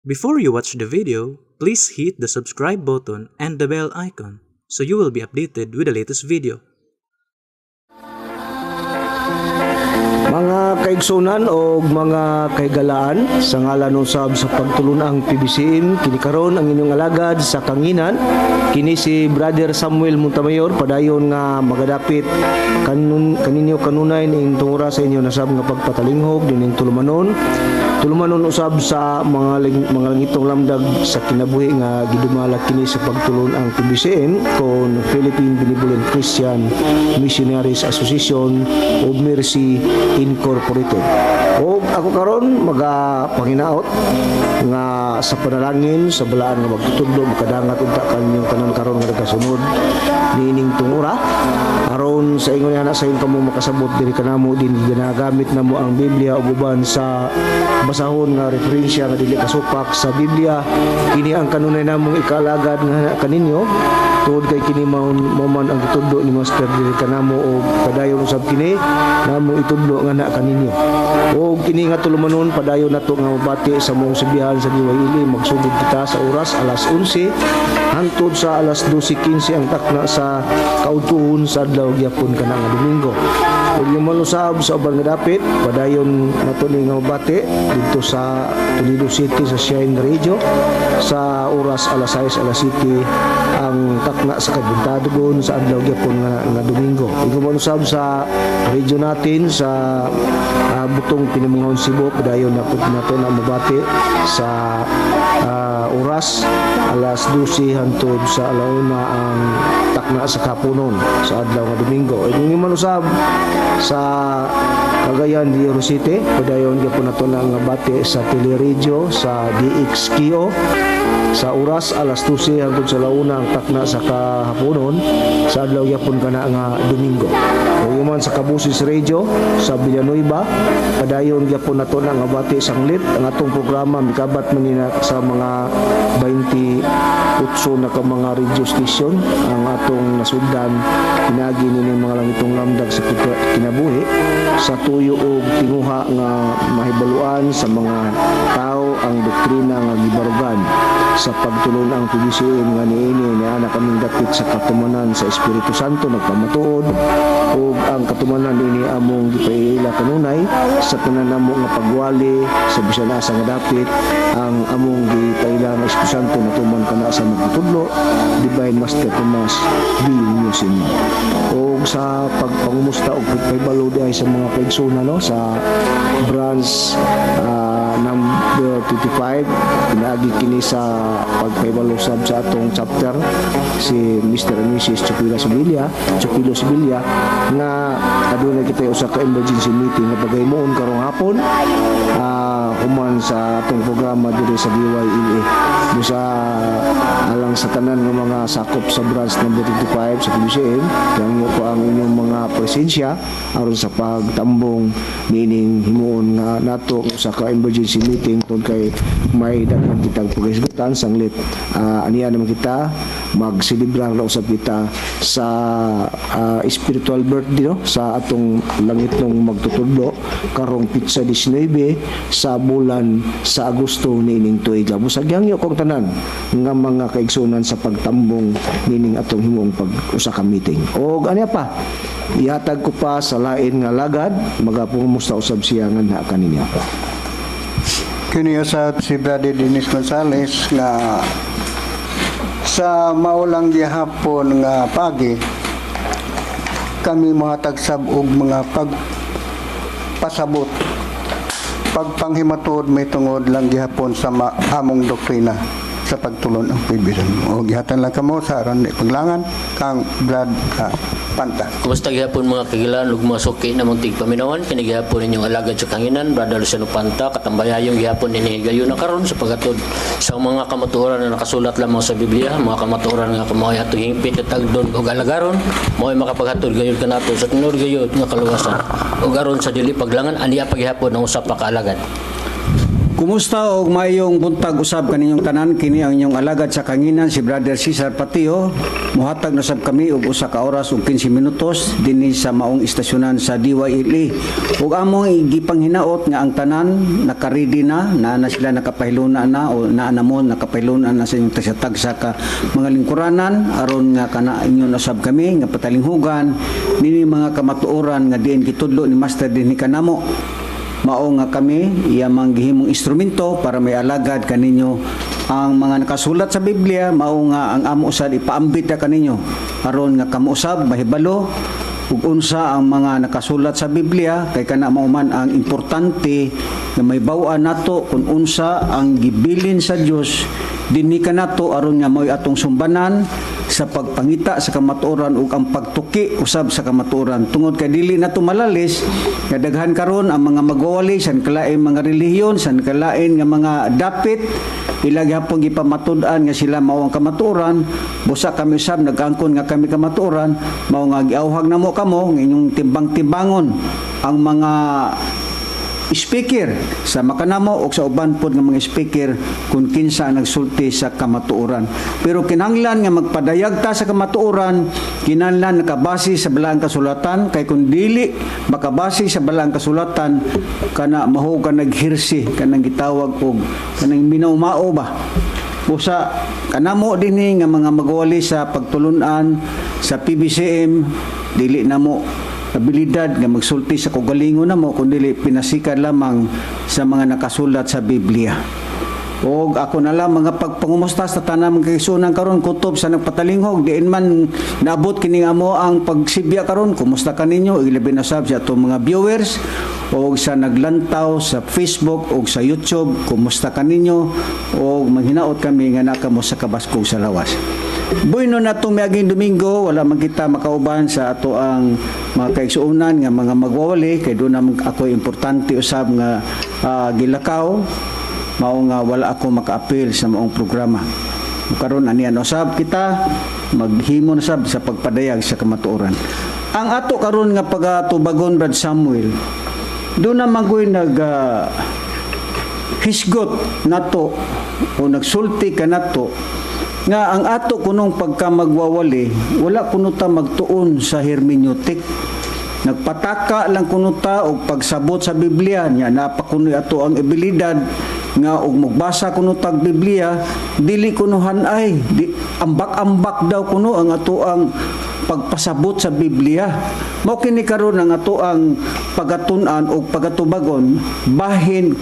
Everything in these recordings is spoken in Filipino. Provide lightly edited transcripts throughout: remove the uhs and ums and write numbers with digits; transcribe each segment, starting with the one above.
Before you watch the video, please hit the subscribe button and the bell icon so you will be updated with the latest video. Mga kaigsunan o mga kaigalaan, sa ngalan usab sa pagtulunang PBCM, kini karon ang inyong alagad sa kanginan, kini si Brother Samuel Montamayor, padayon nga magadapit kaninyo kanunay ning tungura sa inyo nasab nga pagpatalinghog dining tulumanon usab sa mga langitong lamdag sa kinabuhi nga gidumala kini sa pagtulon ang PBCM kon Philippine Benevolent Christian Missionaries Association o Mercy Incorporated. O ako karon magapanginaot nga sa panalangin sa balaan nga magtutudlo makadangat unta kanyang tanan karon nga nagasunod nining tungura aron sa ingon ana sa kamo makasabot diri kanamo din ginagamit namo ang Biblia ug uban sa basahon nga referensya nga dili kasupak sa Biblia. Kini ang kanunay namong ikaalagad nga kaninyo tungod kay kini man ang itudlo ni Master diri kanamo o padayon usab kini namong itudlo nga na kaninyo. O kini nga tulumanon padayon nato nga mabati sa mong subihan sa Diwaili magsugod kita sa oras alas 11 hangtod sa alas 12:15 ang takna sa kautuhon sa adlaw gyapon kana nga Domingo. Ug yung malusab sa ubang nga dapit padayon nato ni nga mabati dito sa Toledo City sa Shine Radio sa oras alas 6 alas 7 ang takna sa kabuntadogon sa adlaw gyapon nga Domingo. Ug malusab sa radio natin sa Butong Pinamungahon Cebu padayon nato na mabati sa oras alas 12 hangtod sa alauna ang takna sa kapunon sa adlaw nga Domingo. Ug malusab sa Cagayan de Oro City padayon gyapon nato na nga bati sa Teleradio sa DXKO sa oras alas 12 hangtod sa alauna ang takna sa kahaponon sa adlaw gyapon kana nga Domingo. Ug man sa Kabusis Radio sa Villanueva padayon gyapon nato na nga bati sanglit ang atong programa mikabat man sa mga 28 na ka mga radio station ang atong nasuddan pinagi nining mga langitong lamdag sa kinabuhi sa tuyo og tinguha nga mahibaluan sa mga tao ang doktrina nga gibarugan sa pagtulon ang PBCM nga niini ni ana kaming dapit sa katumanan sa Espiritu Santo nagpamatuod ug ang katumanan ini among gipaila kanunay sa tanan namo nga pagwali sa bisan asa nga dapit ang among gipaila nga Espiritu Santo natuman kana sa magtudlo Divine Master Tomas B. Musin ug sa pagpangumusta ug pagbalo diay sa mga kaigsunan no sa branch number 25 pinaagi kini sa pagpaybalusab sa atong chapter si Mr. and Mrs. Chupilo Sibilia nga adunay kita usa ka emergency meeting nga pagaymoon karong hapon human sa atong programa diri sa DYLA sa alang sa tanan nga mga sakop sa branch number 25 sa PBCM kangyo ko ang inyong mga presensya aron sa pagtambong meaning himuon nga nato sa ka emergency meeting tungod kay may daghang kitang paghisgutan sanglit aniya naman kita magselebrar na usab kita sa spiritual birthday no? Sa atong langit nung magtutudlo karong pitsa 19 sa bulan sa Agosto nining tuig. Busagyan yo kong tanan nga mga kaigsunan sa pagtambong nining atong himong pag-usa ka meeting. O aniya pa ihatag ko pa sa lain nga lagad magapumusta usab siya nga na kaninyo. Kini sa si Brother Dennis Gonzales nga sa maulang gihapon nga pagi kami mahatag sab og mga pagpasabot pagpanghimatod may tungod lang gihapon sa among doktrina sa pagtulon ang PBCM. O gihatan lang kamo sa aron paglangan kang Brad Panta. Kumusta gihapon mga kagilan ug mga suki na mong tigpaminawan kini gihapon ninyong alagad sa kanginan Brother Luciano Panta katambayayong gihapon ini gayon na karon sa pagatod sa mga kamatuoran na nakasulat lamang sa Biblia, mga kamatuoran nga kamoy atong hingpit at tagdon ug alagaron mo'y makapaghatod gayon kanato sa tinur gayon nga kaluwasan ug aron sa dili paglangan aniya paghihapon ang usa pa ka alagad. Kumusta og mayong buntag usab kaninyong tanan, kini ang inyong alagad sa kanginan si Brother Cesar Patio. Muhatag na sab kami og usa ka oras ug 15 minutos dinhi sa maong istasyonan sa DYLE. Ug among gipanghinaot nga ang tanan naka-ready na sila nakapahiluna na o naa mo nakapahiluna na sa inyong tagsa ka mga lingkuranan aron nga kana inyo nasab kami nga patalinghugan nini mga kamatuoran nga diin kitudlo ni Master dinhi kanamo. Mao nga kami iyamang gihimong instrumento para may alagad kaninyo ang mga nakasulat sa Biblia. Mao nga ang amo usab ipaambit na kaninyo aron nga kamo usab mahibalo ug unsa ang mga nakasulat sa Biblia kay kana mao man ang importante nga may baw-an nato kung unsa ang gibilin sa Dios dinhi kanato aron nga mo'y atong sumbanan sa pagpangita sa kamatuoran ug ang pagtuki usab sa kamatuoran tungod kay dili nato malalis nga daghan karon ang mga magwawali san kalain mga relihiyon san kalain nga mga dapit ila gyapon gipamatud-an nga sila mao ang kamatuoran busa kami usab nagangkon nga kami kamatuoran mao nga giawhag namo kamo nga inyong timbang-timbangon ang mga speaker sa makanamo o sa uban pod nga mga speaker kung kinsa nagsulti sa kamatuoran. Pero kinahanglan nga magpadayag ta sa kamatuoran, kinahanglan nakabase sa balaang kasulatan kay kung dili makabase sa balaang kasulatan kana maho ka naghirsi kanang gitawag og kanang minawmao ba. Usa kanamo dinhi nga mga magwali sa pagtulunan sa PBCM dili namo abilidad nga magsulti sa kaugalingon namo kundi pinasikan lamang sa mga nakasulat sa Biblia. Og ako na lang mga pagpangumusta sa tanang mga kaigsuonan karon kutob sa nagpatalinghog diin man naabot kini amo ang pagsibya karon kumusta kaninyo ilabi na sab sa atong mga viewers og sa naglantaw sa Facebook og sa YouTube kumusta kaninyo og manghinaot kami nga nakamo sa kabaskog sa lawas. Bueno na itong miaging Domingo, wala man kita makauban sa ato ang mga kaigsuonan nga mga magwawali, kay doon naman ako importante usab nga gilakaw, mao nga wala ako maka-appeal sa maong programa. Karon aniyan usab kita, maghimo na sab sa pagpadayag sa kamatuoran. Ang ato karon nga pagatubagon Brad Samuel, doon naman ko'y hisgot nato o nagsulti ka nato nga ang ato kunong pagka magwawali wala kuno ta magtuon sa hermeneutik nagpataka lang kuno ta og pagsabot sa Biblia nya napakunoy ato ang abilidad nga og magbasa kuno tag Biblia dili kuno hanay ambak-ambak daw kuno ang ato ang pagpasabot sa Biblia. Mao kini karon ang ato ang pagatun-an o pagatubagon bahin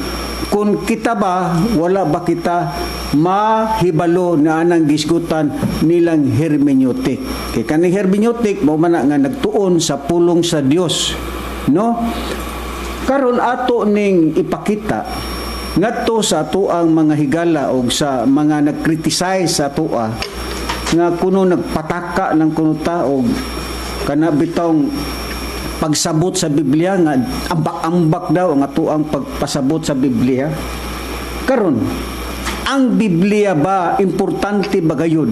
kung kita ba wala ba kita mahibalo na anang gisgutan nilang hermeneutik. Kay kaning hermeneutik mao man nga nagtuon sa pulong sa Dios, no? Karon ato ning ipakita ngadto sa ato ang mga higala o sa mga nagcriticize sa atoa nga kuno nagpataka ng kuno ta og kana bitong pagsabot sa Biblia nga ambak-ambak daw ang ato ang pagpasabot sa Biblia. Karon ang Biblia ba importante ba gayon?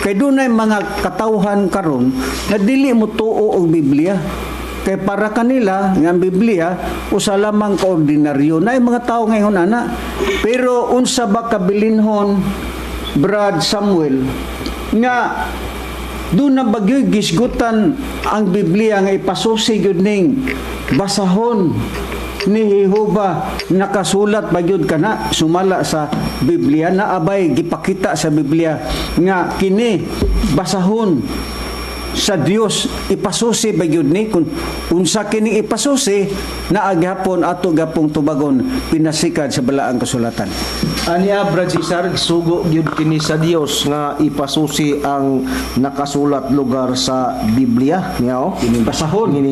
Kay dunay mga katawhan karon na dili mo tuo og Biblia. Kay para kanila nga ang Biblia usa lamang ka ordinaryo. Nay mga tao ngayon ana. Pero unsa ba kabilinhon Brad Samuel nga doon na bagyo'y gisgutan ang Biblia nga ipasusi yun ning basahon ni Jehova nakasulat bagyod kana sumala sa Biblia na abay gipakita sa Biblia nga kini basahon sa Dios ipasusi bagyod ni kung unsa kini ipasusi na aghapon ato gapong tubagon pinasikad sa balaang kasulatan. Ania Brad Cesar sugo gyud kini sa Dios nga ipasusi ang nakasulat lugar sa Biblia niya kining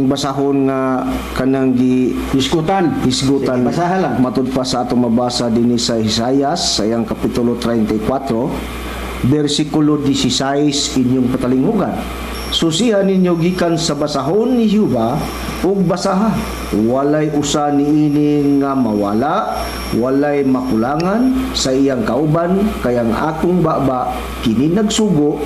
basahon nga kanang hisgutan basahan matud pa sa atong mabasa dinhi sa Isaias sa iyang kapitulo 34 bersikulo 16 inyong patalinghugan. Susihan ninyo gikan sa basahon ni Jehova ug basaha walay usa niini nga mawala walay makulangan sa iyang kauban, kayang akong baba kini nagsugo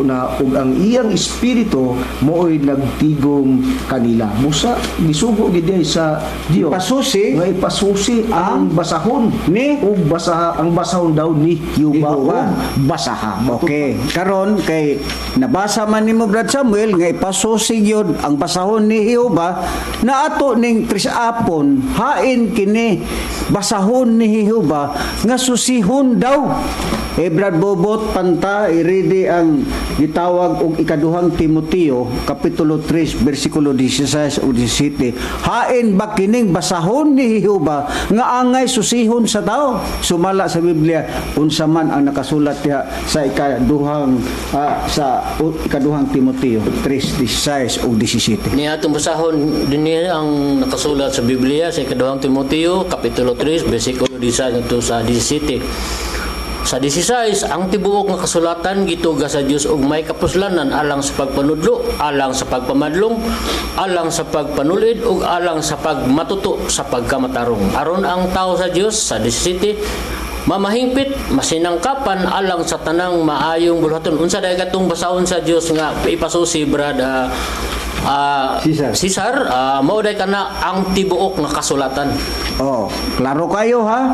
na ug ang iyang espiritu mooy nagtigom kanila. Musa gisugo gid sa Dios Pasusi nga ipasusi ang basahon ni ug basaha, ang basahon daw ni Jehova Jehova. ug basaha. Okay, karon kay nabasa man nimo Brad Samuel nga ipasusi gyud ang basahon ni Jehova na ato ning trisapon hain kini basahon ni Jehova nga susihon daw. Brad Bobot panta iridi ang gitawag og ikaduhang Timoteo kapitulo 3 bersikulo 16 o 17. Hain ba kining basahon ni Jehova nga angay susihon sa tao? Sumala sa Biblia unsa man ang nakasulat diha sa ikaduhang Timoteo 3:16 o 17. Ni atong basahon din niya ang nakasulat sa Biblia sa ikaduhang Timoteo kapitulo 3 bersikulo 16 ngadto sa 17. Sa 16, ang tibuok nga kasulatan gituga sa Dios og may kapuslanan alang sa pagpanudlo, alang sa pagpamadlong, alang sa pagpanulid ug alang sa pagmatuto sa pagkamatarong. Aron ang tao sa Dios sa 17 mamahingpit, masinangkapan alang sa tanang maayong bulhaton. Unsa day katong basahon sa Dios nga ipasusi Brad Cesar, mao day kana ang tibuok nga kasulatan. Oh, klaro kayo ha.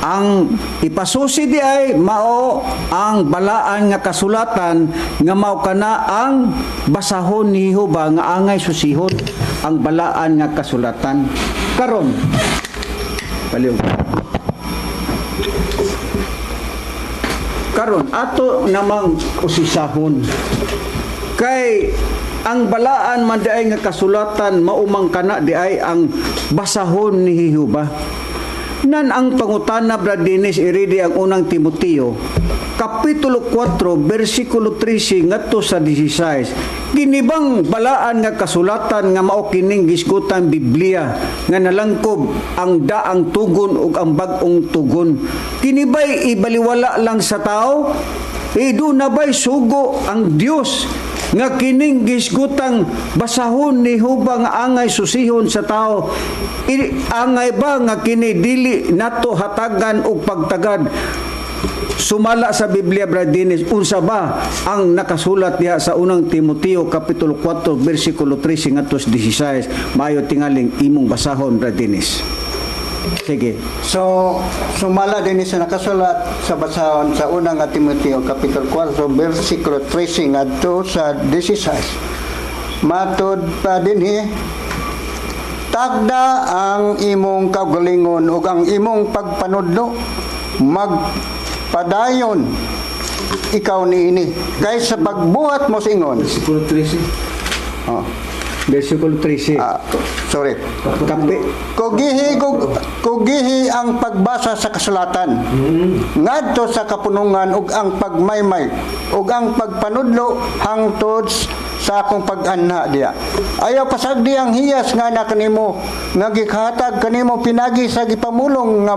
Ang ipasusi di ay mao ang balaan nga kasulatan nga mao kana ang basahon ni Jehova nga angay susihon ang balaan nga kasulatan. Karon baliw. Karon ato namang usisahon kay ang balaan man di ay nga kasulatan maumang kana di ay ang basahon ni Jehova. Nan ang pangutana Brad Dennis iridi ang unang Timoteo kapitulo 4 bersikulo 13 ngadto sa 16. Kinibang balaan nga kasulatan nga mao kining gisgutan Biblia nga nalangkob ang daang tugon ug ang bag-ong tugon. Kinibay ibaliwala lang sa tao? Idu na ba'y sugo ang Dios nga kining gisgutang basahon ni Jehova nga angay susihon sa tao? Angay ba nga kini dili nato hatagan og pagtagad? Sumala sa Biblia Brad Dennis, unsa ba ang nakasulat diha sa unang Timoteo kapitulo 4 bersikulo 13 ngadto 16? Maayo tingaling imong basahon Brad Dennis. Sige. So, sumala din sa nakasulat sa basahon sa unang Timoteo kapitulo 4 bersikulo 13 ngadto sa 16. Matod pa dinhi, tagda ang imong kaugalingon ug ang imong pagpanudlo, magpadayon ikaw niini kaysa pagbuhat mo sa ingon. Bersikulo 13. Oh. Bersikulo 13. Sorry. Kugihi ang pagbasa sa kasulatan. Ngadto sa kapunungan ug ang pagmaymay ug ang pagpanudlo hangtod sa akong pag-anha diya. Ayaw pasagdi ang hiyas nga na kanimo nga gikahatag kanimo pinagi sa gipamulong nga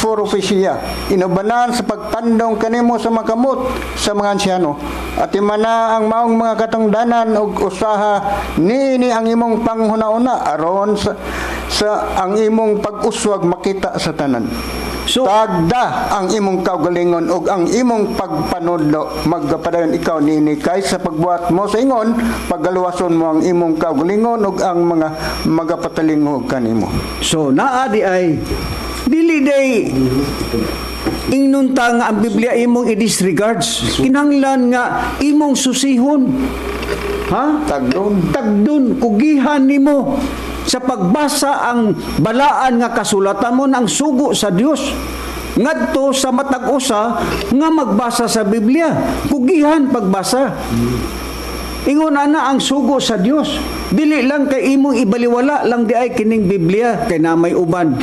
forofisiya. Inubanan sa pagpandong kanimo sa makamot sa mga ansyano. At imana ang maong mga katungdanan ug usaha niini ang imong panghuna-una aron sa ang imong pag-uswag makita sa tanan. So, tagda ang imong kaugalingon ug ang imong pagpanudlo, magpadayon ikaw niini kaysa pagbuhat mo sa ingon, paggaluwason mo ang imong kaugalingon ug ang mga magapatalingog kanimo. So naa di ay dili day inunta nga ang Biblia imong i-disregards. Kinahanglan nga imong susihon. Ha? Tagdon kugihan nimo sa pagbasa ang balaan nga kasulatan mo ng sugo sa Dios. Ngadto sa matag usa nga magbasa sa Biblia, kugihan pagbasa. Ingon ana ang sugo sa Dios. Dili lang kay imong ibaliwala lang di ay kining Biblia kay na may uban.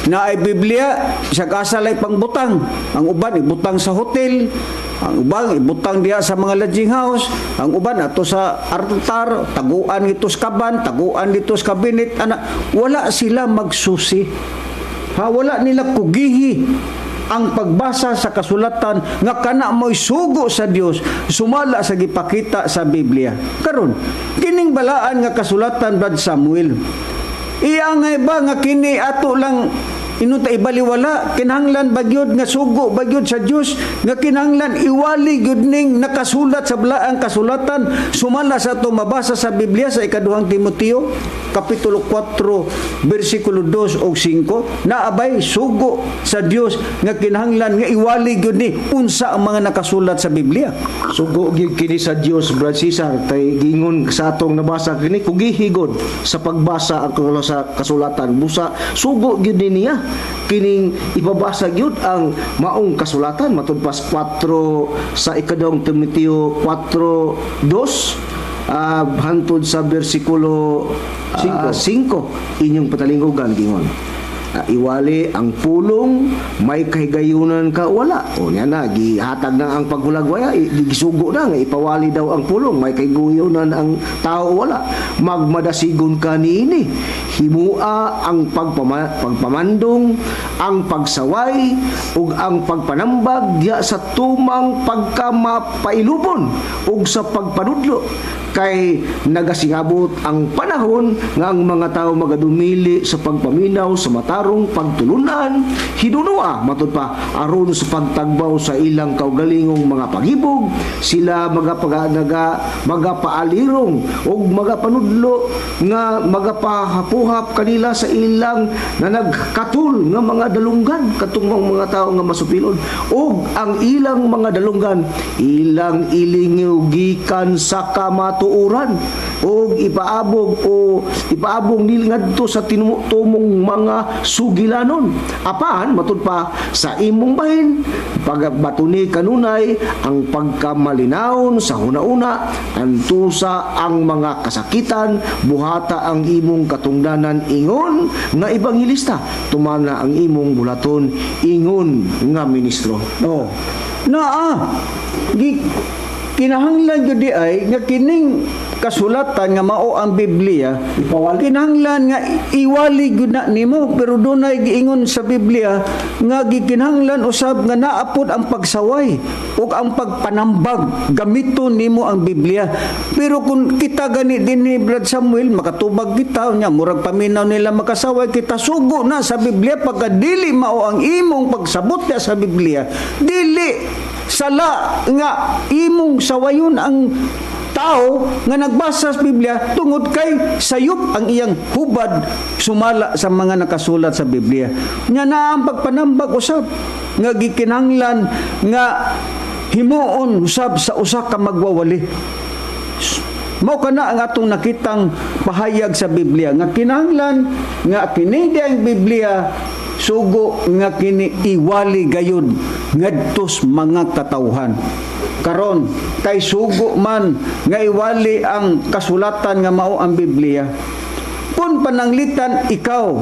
Na ay Biblia sa kasalay pangbutang. Ang uban ibutang sa hotel, ang uban ibutang diha sa mga lodging house, ang uban ato sa altar, taguan ito sa kaban, taguan dito sa kabinet. Wala sila magsusi. Wala nila kugihi ang pagbasa sa kasulatan nga kana mo'y sugo sa Dios sumala sa gipakita sa Biblia. Karon kining balaan nga kasulatan Brad Samuel, iangay ba nga kini ato lang Inunta ibaliwala, kinahanglan bagyod nga sugo, bagyod sa Dios, nga kinahanglan iwali gyud ning nakasulat sa balaang kasulatan, sumala sa ato mabasa sa Biblia sa ikaduhang Timoteo, kapitulo 4, bersikulo 2 o 5, naabay sugo sa Dios nga kinahanglan nga iwali gyud ni unsa ang mga nakasulat sa Biblia. Sugo gyud kini sa Dios, Brad Cesar, tay gingon sa atong nabasa kini kugihigod sa pagbasa ang sa kasulatan. Busa sugo gyud ni niya kining ipabasa gyud ang maong kasulatan matud pas 4 sa ikaduhang Timoteo 4:2 hantod sa bersikulo 5 inyong patalingugan gingon. Iwali ang pulong may kahigayunan ka wala. O niya na, gihatag na ang paghulagwaya, gisugo na nga, ipawali daw ang pulong, may kahigayunan ang tao wala. Magmadasigon ka niini. Himua ang pagpamandong, ang pagsaway, ug ang pagpanambag diya sa tumang pagkamapailubon, ug sa pagpanudlo. Kay nagasingabot ang panahon nga ang mga tao magadumili sa pagpaminaw sa matarong pagtulunan, hidunua matud pa aron sa pagtagbaw sa ilang kaugalingong mga paghibog, sila magapaalirong ug magapanudlo nga magapahapuhap kanila sa ilang na nagkatul nga mga dalunggan katong mga tao nga masupilon, ug ang ilang mga dalunggan ilang ilingiw gikan sa kamatuuran o ipaabog nila ngadto sa tinumong mga sugilanon. Apan matud pa sa imong bahin pagbatuni kanunay ang pagkamalinaon sa hunauna, antusa ang mga kasakitan, buhata ang imong katungdanan ingon nga ebanghelista, tumana ang imong bulaton ingon nga ministro. No. Kinahanglan gyud di ay nga kining kasulatan nga mao ang Biblia, kinahanglan nga iwali gyud na nimo, pero dunay giingon sa Biblia nga gikinahanglan usab nga naapod ang pagsaway ug ang pagpanambag, gamiton nimo ang Biblia. Pero kung kita gani din ni Brad Samuel, makatubag kita nya murag paminaw nila makasaway, kita sugo na sa Biblia pagka dili mao ang imong pagsabot sa Biblia, dili sala nga imong sawayon ang tao nga nagbasa sa Biblia tungod kay sayop ang iyang hubad sumala sa mga nakasulat sa Biblia. Nya na ang pagpanambag usab nga gikinahanglan nga himuon usab sa usa ka magwawali. Mao kana ang atong nakitang pahayag sa Biblia nga kinahanglan nga kini ang Biblia sugo nga kini iwali gayud ngadtos mga katawhan. Karon kay sugo man nga iwali ang kasulatan nga mao ang Biblia. Kung pananglitan ikaw,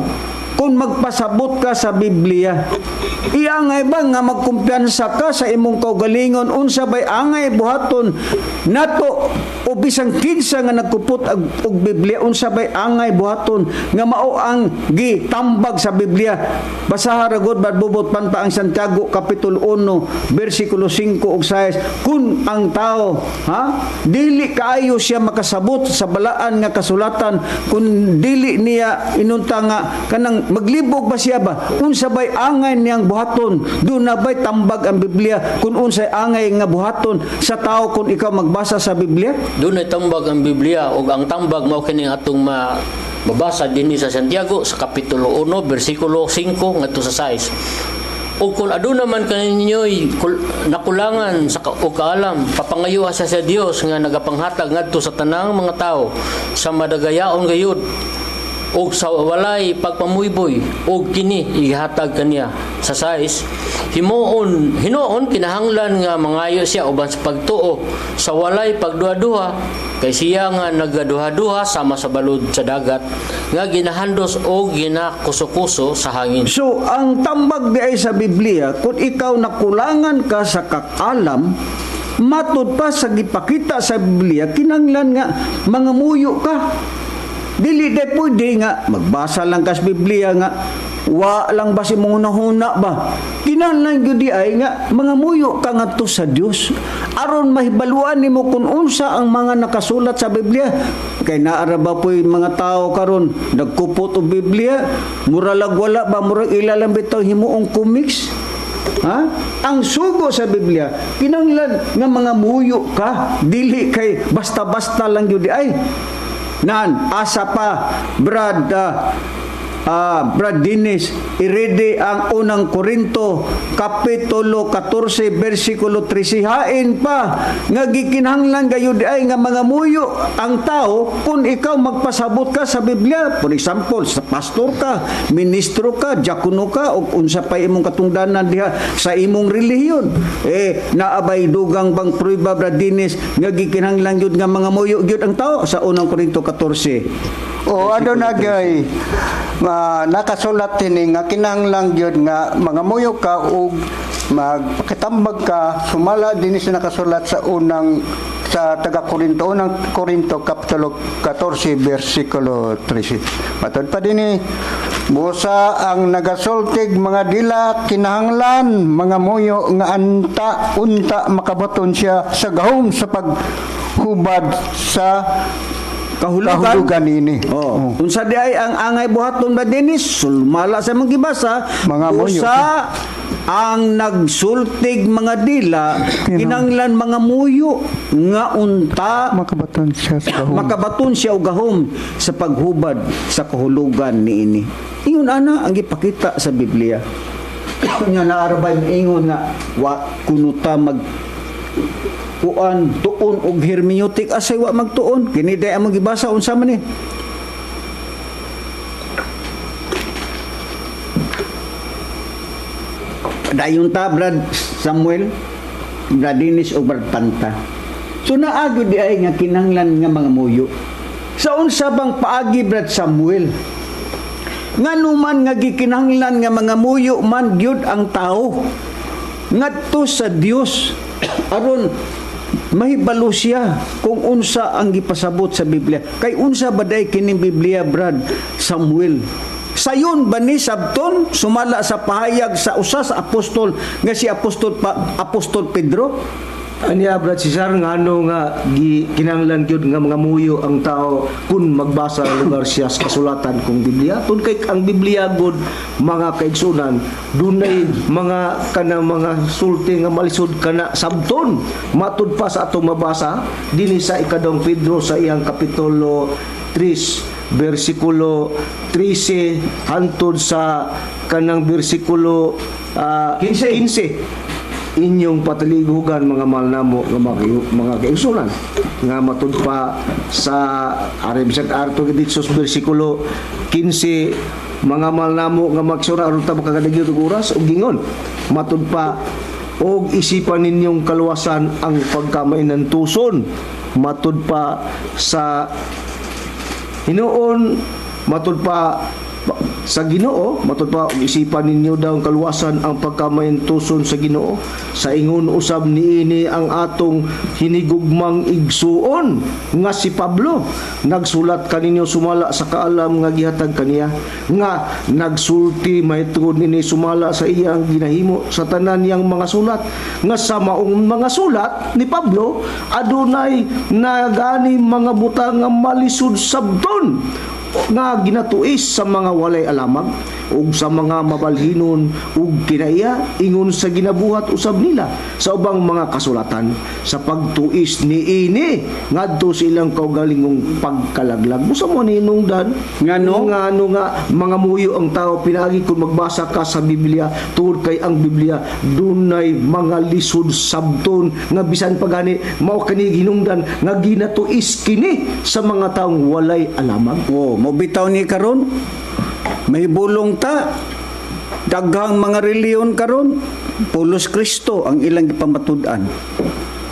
kung magpasabot ka sa Biblia, iangay ba nga magkumpiyansa ka sa imong kaugalingon, unsa bay angay buhaton nato o bisang kinsa nga nagkupot og Biblia, unsa bay angay buhaton nga mao ang gitambag sa Biblia. Basaha ra gud bubot panta ang Santiago kapitulo 1 bersikulo 5 ug 6. Kun ang tao dili kaayo siya makasabot sa balaan nga kasulatan, kun dili niya inunta nga kanang maglibog ba siya ba, unsa bay angay niyang buhaton, do na bay tambag ang Biblia kun unsay angay nga buhaton sa tao kung ikaw magbasa sa Biblia. Doon ay tambag ang Biblia, ug ang tambag mao kini atong mabasa dinhi sa Santiago sa kapitulo 1 bersikulo 5 ngadto sa 6. O kung aduna man kaninyo'y nakulangan sa o kaalam, papangayuha sa Dios nga nagapanghatag ngadto sa tanang mga tao sa madagayaon gayud o sa walay pagpamuyboy o kini ihatag kaniya sa 6. Hinoon kinahanglan nga mangayo siya uban sa pagtuo sa walay pagduha-duha, kay siya nga nagaduha-duha sama sa balod sa dagat nga ginahandos o ginakuso-kuso sa hangin. So ang tambag di ay sa Biblia, kung ikaw nakulangan ka sa kakalam, matud pa sa gipakita sa Biblia, kinahanglan nga mangamuyo ka. Dili day pwede nga magbasa lang ka sa Biblia nga wa lang ba si mong hunahuna ba? Kinahanglan gyud di ay nga mga muyo ka ngadto sa Dios aron mahibaluan nimo kung unsa ang mga nakasulat sa Biblia. Kay naara ba po'y mga tao karon nagkupot og Biblia, muralag wala ba, murag ilalang bitaw himuong comics? Ha? Ang sugo sa Biblia, kinahanglan nga mga muyo ka, dili kay basta-basta lang gyud di ay. Nan, asa pa, Brad Dennis, irede ang unang Korinto, Kapitulo 14, versikulo 13. Hain pa, nga gikinahanglan gayud ay nga mga muyo ang tao kung ikaw magpasabot ka sa Biblia. For example, sa pastor ka, ministro ka, diakono ka, o unsa pa imong katungdanan diha sa imong relihiyon. Naabay dugang bang prueba, Brad Dennis, nga gikinahanglan yun nga mga muyo gyud ang tao sa unang Korinto 14. O ano na gay nakasulat din nga kinahanglan gyud nga mga muyo ka ug magpakitambag ka sumala din sa nakasulat sa taga Korinto, unang Korinto Kapitulo 14 versikulo 13. Matod pa dinhi busa ang nagasultig mga dila kinahanglan mga muyo nga unta makabaton siya sa gahom sa paghubad sa kahulugan ini. Unsa di ay ang angay buhaton ba Dennis? Sulmala sa mga gibasa, mga muyo. Usa ang nagsultig mga dila, kinanglan mga muyo nga unta makabaton siya og gahom sa paghubad sa kahulugan niini. Ingon ana ang gipakita sa Biblia. Nya naarabay ingon nga wa kunuta mag tuon og hermeneutic asay wa magtuon kini day ang magibasa unsa man ni dayon ta Brad Samuel, Brad Dennis o Brad Panta. So naagi di ay nga kinahanglan nga mga muyo sa unsa bang paagi Brad Samuel nga numan nga gikinahanglan nga mga muyo man gyud ang tao ngadto sa Dios aron mahibalo siya kung unsa ang gipasabot sa Biblia. Kay unsa ba day kining Biblia Brad Samuel? Sayon ba ni sabton sumala sa pahayag sa usa sa apostol nga si Apostol Pedro? Aniya Brad Cesar nga ano nga kinahanglan gyud nga mga muyo ang tao kun magbasa lugar siya sa kasulatan kung Biblia. Tun kay ang Biblia gud mga kaigsunan dunay mga mga sulti nga malisod kana sabton matud pa sa atong mabasa dinhi sa ikadong Pedro sa iyang kapitulo 3 versikulo 13 hangtod sa kanang versikulo 15 inyong pataligogan mga malnamo nga mga kaigsunan nga matud pa sa Bisag Arto dito sa versikulo 15 mga malnamo nga magsura aron ta makadagyo og oras ug gingon matud pa og isipan ninyong kaluwasan ang pagkamainan tuson matud pa sa Hinuon matud pa sa Ginoo matud pa isipan ninyo daw ang kaluwasan ang pagkamaintuson sa Ginoo sa ingon usab niini ang atong hinigugmang igsuon nga si Pablo nagsulat kaninyo sumala sa kaalam nga gihatag kaniya nga nagsulti mahitungod nini sumala sa iyang ginahimo sa tanan niyang mga sulat nga sa maong mga sulat ni Pablo adunay nagani mga butang nga malisud sabton nga ginatuis sa mga walay alamag ug sa mga mabalhinon ug kinaiya ingon sa ginabuhat usab nila sa ubang mga kasulatan sa pagtuis niini ngadto sa ilang kaugalingong pagkalaglag busa mo ni nungdan ngano nga mga muyo ang tao pinaagi kung magbasa ka sa Biblia tungod kay ang Biblia dunay mga lisod sabton nga bisan pagani mao kani ginungdan nga ginatuis kini sa mga taong walay alamag. Mo bitaw ni karon mahibulong ta daghang mga reliyon karon pulos Kristo ang ilang gipamatud-an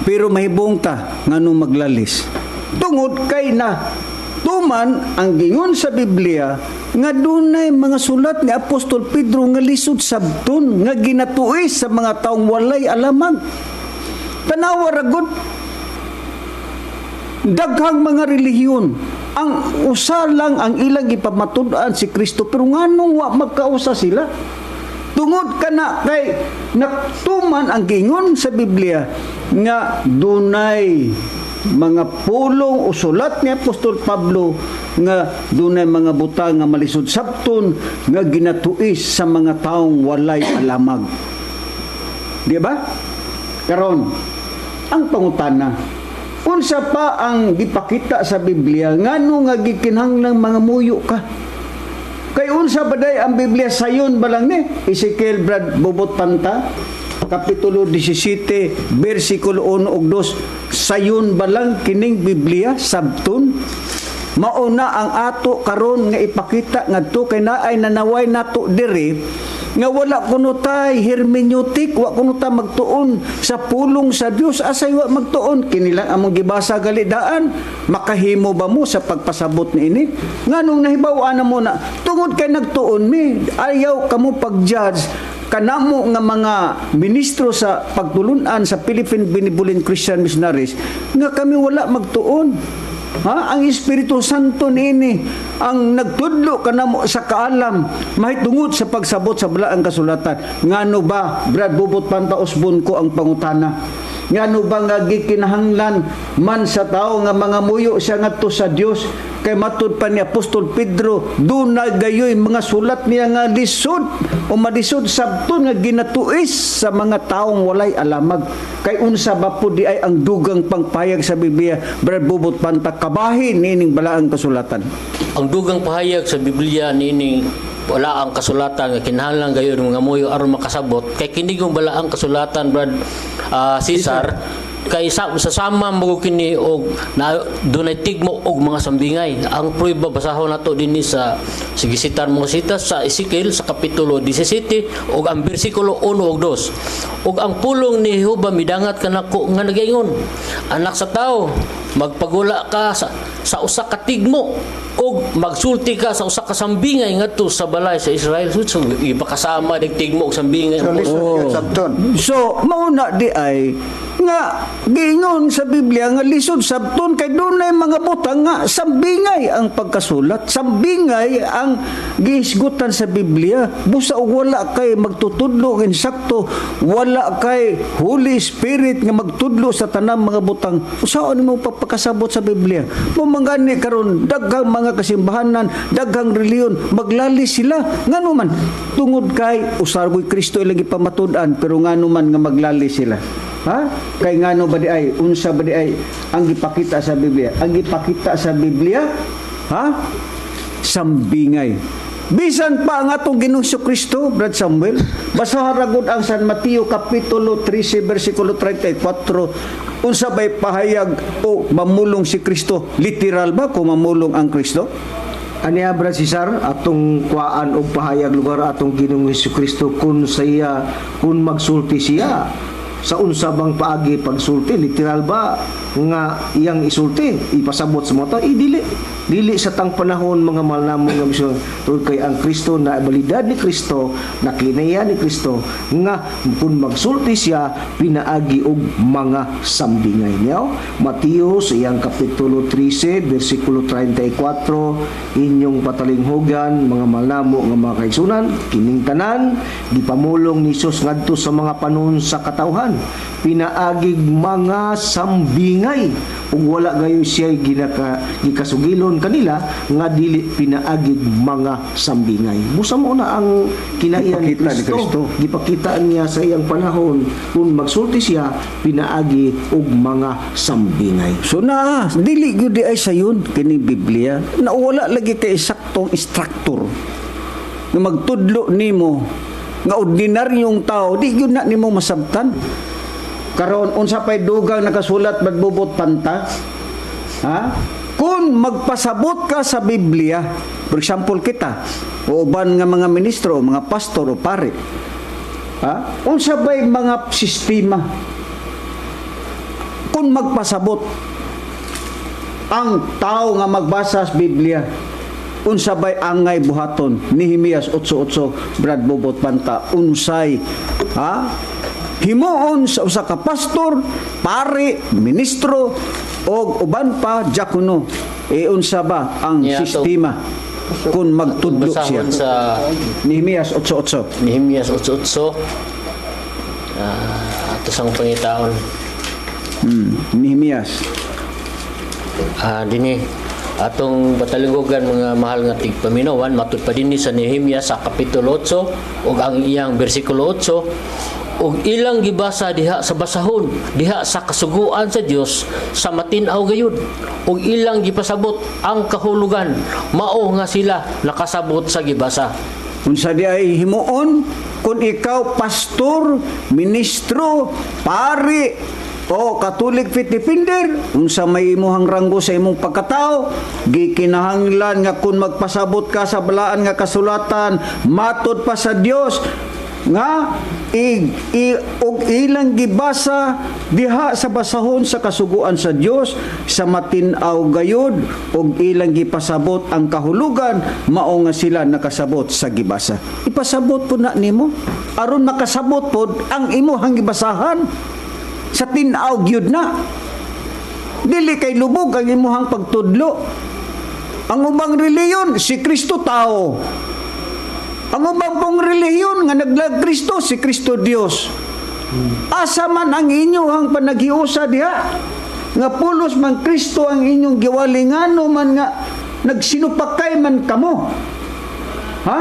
pero mahibong ta ngano maglalis tungod kay na tuman ang gingon sa Biblia nga dunay mga sulat ni Apostol Pedro nga lisod sabton nga ginatuis sa mga taong walay alamag. Tanawa ra gud daghang mga relihiyon Ang usa lang ang ilang ipamatud-an si Kristo, pero nganong wa magkausa sila? Tungod ka na kay naktuman ang gingon sa Biblia nga dunay mga pulong o sulat ni Apostol Pablo nga dunay mga butang nga malisod sabton nga ginatuis sa mga taong walay alamag. Di ba? Karon, ang pangutana, unsa pa ang gipakita sa Biblia ngano nga gikinahanglang mga muyo ka? Kay unsa baday ang Biblia sayon ba lang ni? Ezekiel Brad Bobot Panta Kapitulo 17 bersikulo 1 ug 2, sayon ba lang kining Biblia sabton? Mauna ang ato karon nga ipakita ngadto kay naay nanaway nato diri nga wala kuno tay hermeneutik, wa kuno ta magtuon sa pulong sa Dios, asay wa magtuon kini lang among gibasa galidaan. Makahimo ba mo sa pagpasabot niini? Nganong nahibaw-an mo na tungod kay nagtuon mi, ayaw kamo pag-judge kanamo nga mga ministro sa pagtulunan sa Philippine Benevolent Christian Missionaries nga kami wala magtuon. Ha? Ang Espiritu Santo niini ang nagtudlo kanamo sa kaalam mahitungod sa pagsabot sa balaang kasulatan. Ngano ba, Brad Bobot Panta Osbon ko ang pangutana? Ngano ba nga gikinahanglan man sa tao nga mga muyo siya ngadto sa Dios? Kay matud pa ni Apostol Pedro, dunay gayoy mga sulat niya nga lisod o malisod sabton nga ginatuis sa mga taong walay alamag. Kay unsa ba po di ay ang dugang pangpayag sa Biblia, Brad Bobot Panta, kabahin nining balaang kasulatan? Ang dugang pahayag sa Biblia nining wala ang kasulatan nga kinahanglan gayon mga muyo aron makasabot kay kinigong bala ang kasulatan, Brad Cesar, kay sa sama mo kini og na dunay tigmo og mga sambingay. Ang prueba basahon nato dinhi sa sigisitan mo sita sa Ezekiel sa kapitulo 17 og ang bersikulo 1 ug 2. Og ang pulong ni Jehova midangat kanako nga nagaingon, anak sa tao, magpagula ka sa usa ka tigmo og magsulti ka sa usa ka sambingay ngadto sa balay sa Israel. So ipakasama dig tigmo og sambingay. So mauna di ay nga giingon sa Biblia nga lisod sabton kay dunay mga butang nga sambingay ang pagkasulat, sambingay ang gihisgutan sa Biblia. Busa og wala kay magtutudlo insakto, wala kay Holy Spirit nga magtudlo sa tanang mga butang. Usaon mo pagpakasabot sa Biblia? Mamangani karon daghang mga kasimbahanan, daghang reliyon, maglalis sila. Ngano man tungod kay usargoy Kristo lagi pamatud-an, pero ngano man nga maglalis sila. Ha? Kay ngano ba di ay unsa ba di ay ang gipakita sa Biblia? Ang gipakita sa Biblia, ha? Sambingay. Bisan pa ang atong Ginoong Kristo, Brad Samuel, basahan ragud ang San Mateo kapitulo 13 bersikulo 34. Unsa bay pahayag o mamulong si Kristo? Literal ba kung mamulong ang Kristo? Aniya Brad Cesar, atong kuaan og pahayag lugar atong Ginoong Kristo kun magsulti siya sa unsa bang paagi pagsulti, literal ba nga iyang isulti ipasabot sa mga tao? Dili sa tang panahon mga malnamong nga misyon tungod kay ang Kristo na balidad ni Kristo, naklinaya ni Kristo nga kung magsulti siya pinaagi og mga sambingay niya. Mateo sa iyang kapitulo 13 bersikulo 34, inyong patalinghogan mga malnamo nga mga kaigsunan, kining tanan gipamulong ni Jesus ngadto sa mga panahon sa katawhan, pinaagig mga sambingay ug wala gayon siya gikasugilon kanila nga dili pinaagig mga sambingay. Busa mo na ang kinaiyan ni Kristo. Gipakita niya sa iyang panahon kung magsulti siya pinaagi og mga sambingay. So na dili gyud di ay sayon kini Biblia na wala lagi kay saktong instructor nga magtudlo nimo nga ordinaryong tao di gyud na nimo masabtan. Karon unsa pay dugang nakasulat Bobot Panta? Ha? Kung magpasabot ka sa Biblia, for example kita, o uban nga mga ministro, mga pastor o pare, ha? Unsa bay mga sistema? Kung magpasabot ang tao nga magbasa sa Biblia, unsa bay angay buhaton? Nehemias 8:8, Brad Bobot Panta, unsay ha? Himuon sa usa ka pastor, pare, ministro o uban pa diakono unsa ba ang Yeah, sistema kung magtudlo siya? Basahon sa Nehemias 8:8. Nehemias 8:8. Ato sang pangitaon. Nehemias. Dini atong batalinggogan mga mahal nga tigpaminawan matud pa dinhi sa Nehemia sa kapitulo 8 ug ang iyang bersikulo 8 ug ilang gibasa diha sa basahon diha sa kasuguan sa Dios sa matin-aw gayud ug ilang gipasabot ang kahulugan mao nga sila nakasabot sa gibasa. Unsa di ay himuon kung ikaw pastor, ministro, pari o Catholic faith defender, unsa may imuhang ranggo sa imong pagkatao, gikinahanglan nga kung magpasabot ka sa balaan nga kasulatan, matod pa sa Dios nga og ilang gibasa diha sa basahon sa kasuguan sa Dios sa matin-aw gayud og ilang gipasabot ang kahulugan mao nga sila nakasabot sa gibasa. Ipasabot po na nimo aron makasabot pod ang imuhang gibasahan sa tin-aw gyud na. Dili kay lubog ang imuhang pagtudlo. Ang ubang reliyon si Kristo tao. Ang ubang pong relihiyon nga naglag Kristo, si Kristo Dios. Asa man ang inyong panaghiusa diha? Nga pulos man Kristo ang inyong giwalingano man nga nagsinupakay man kamo. Ha?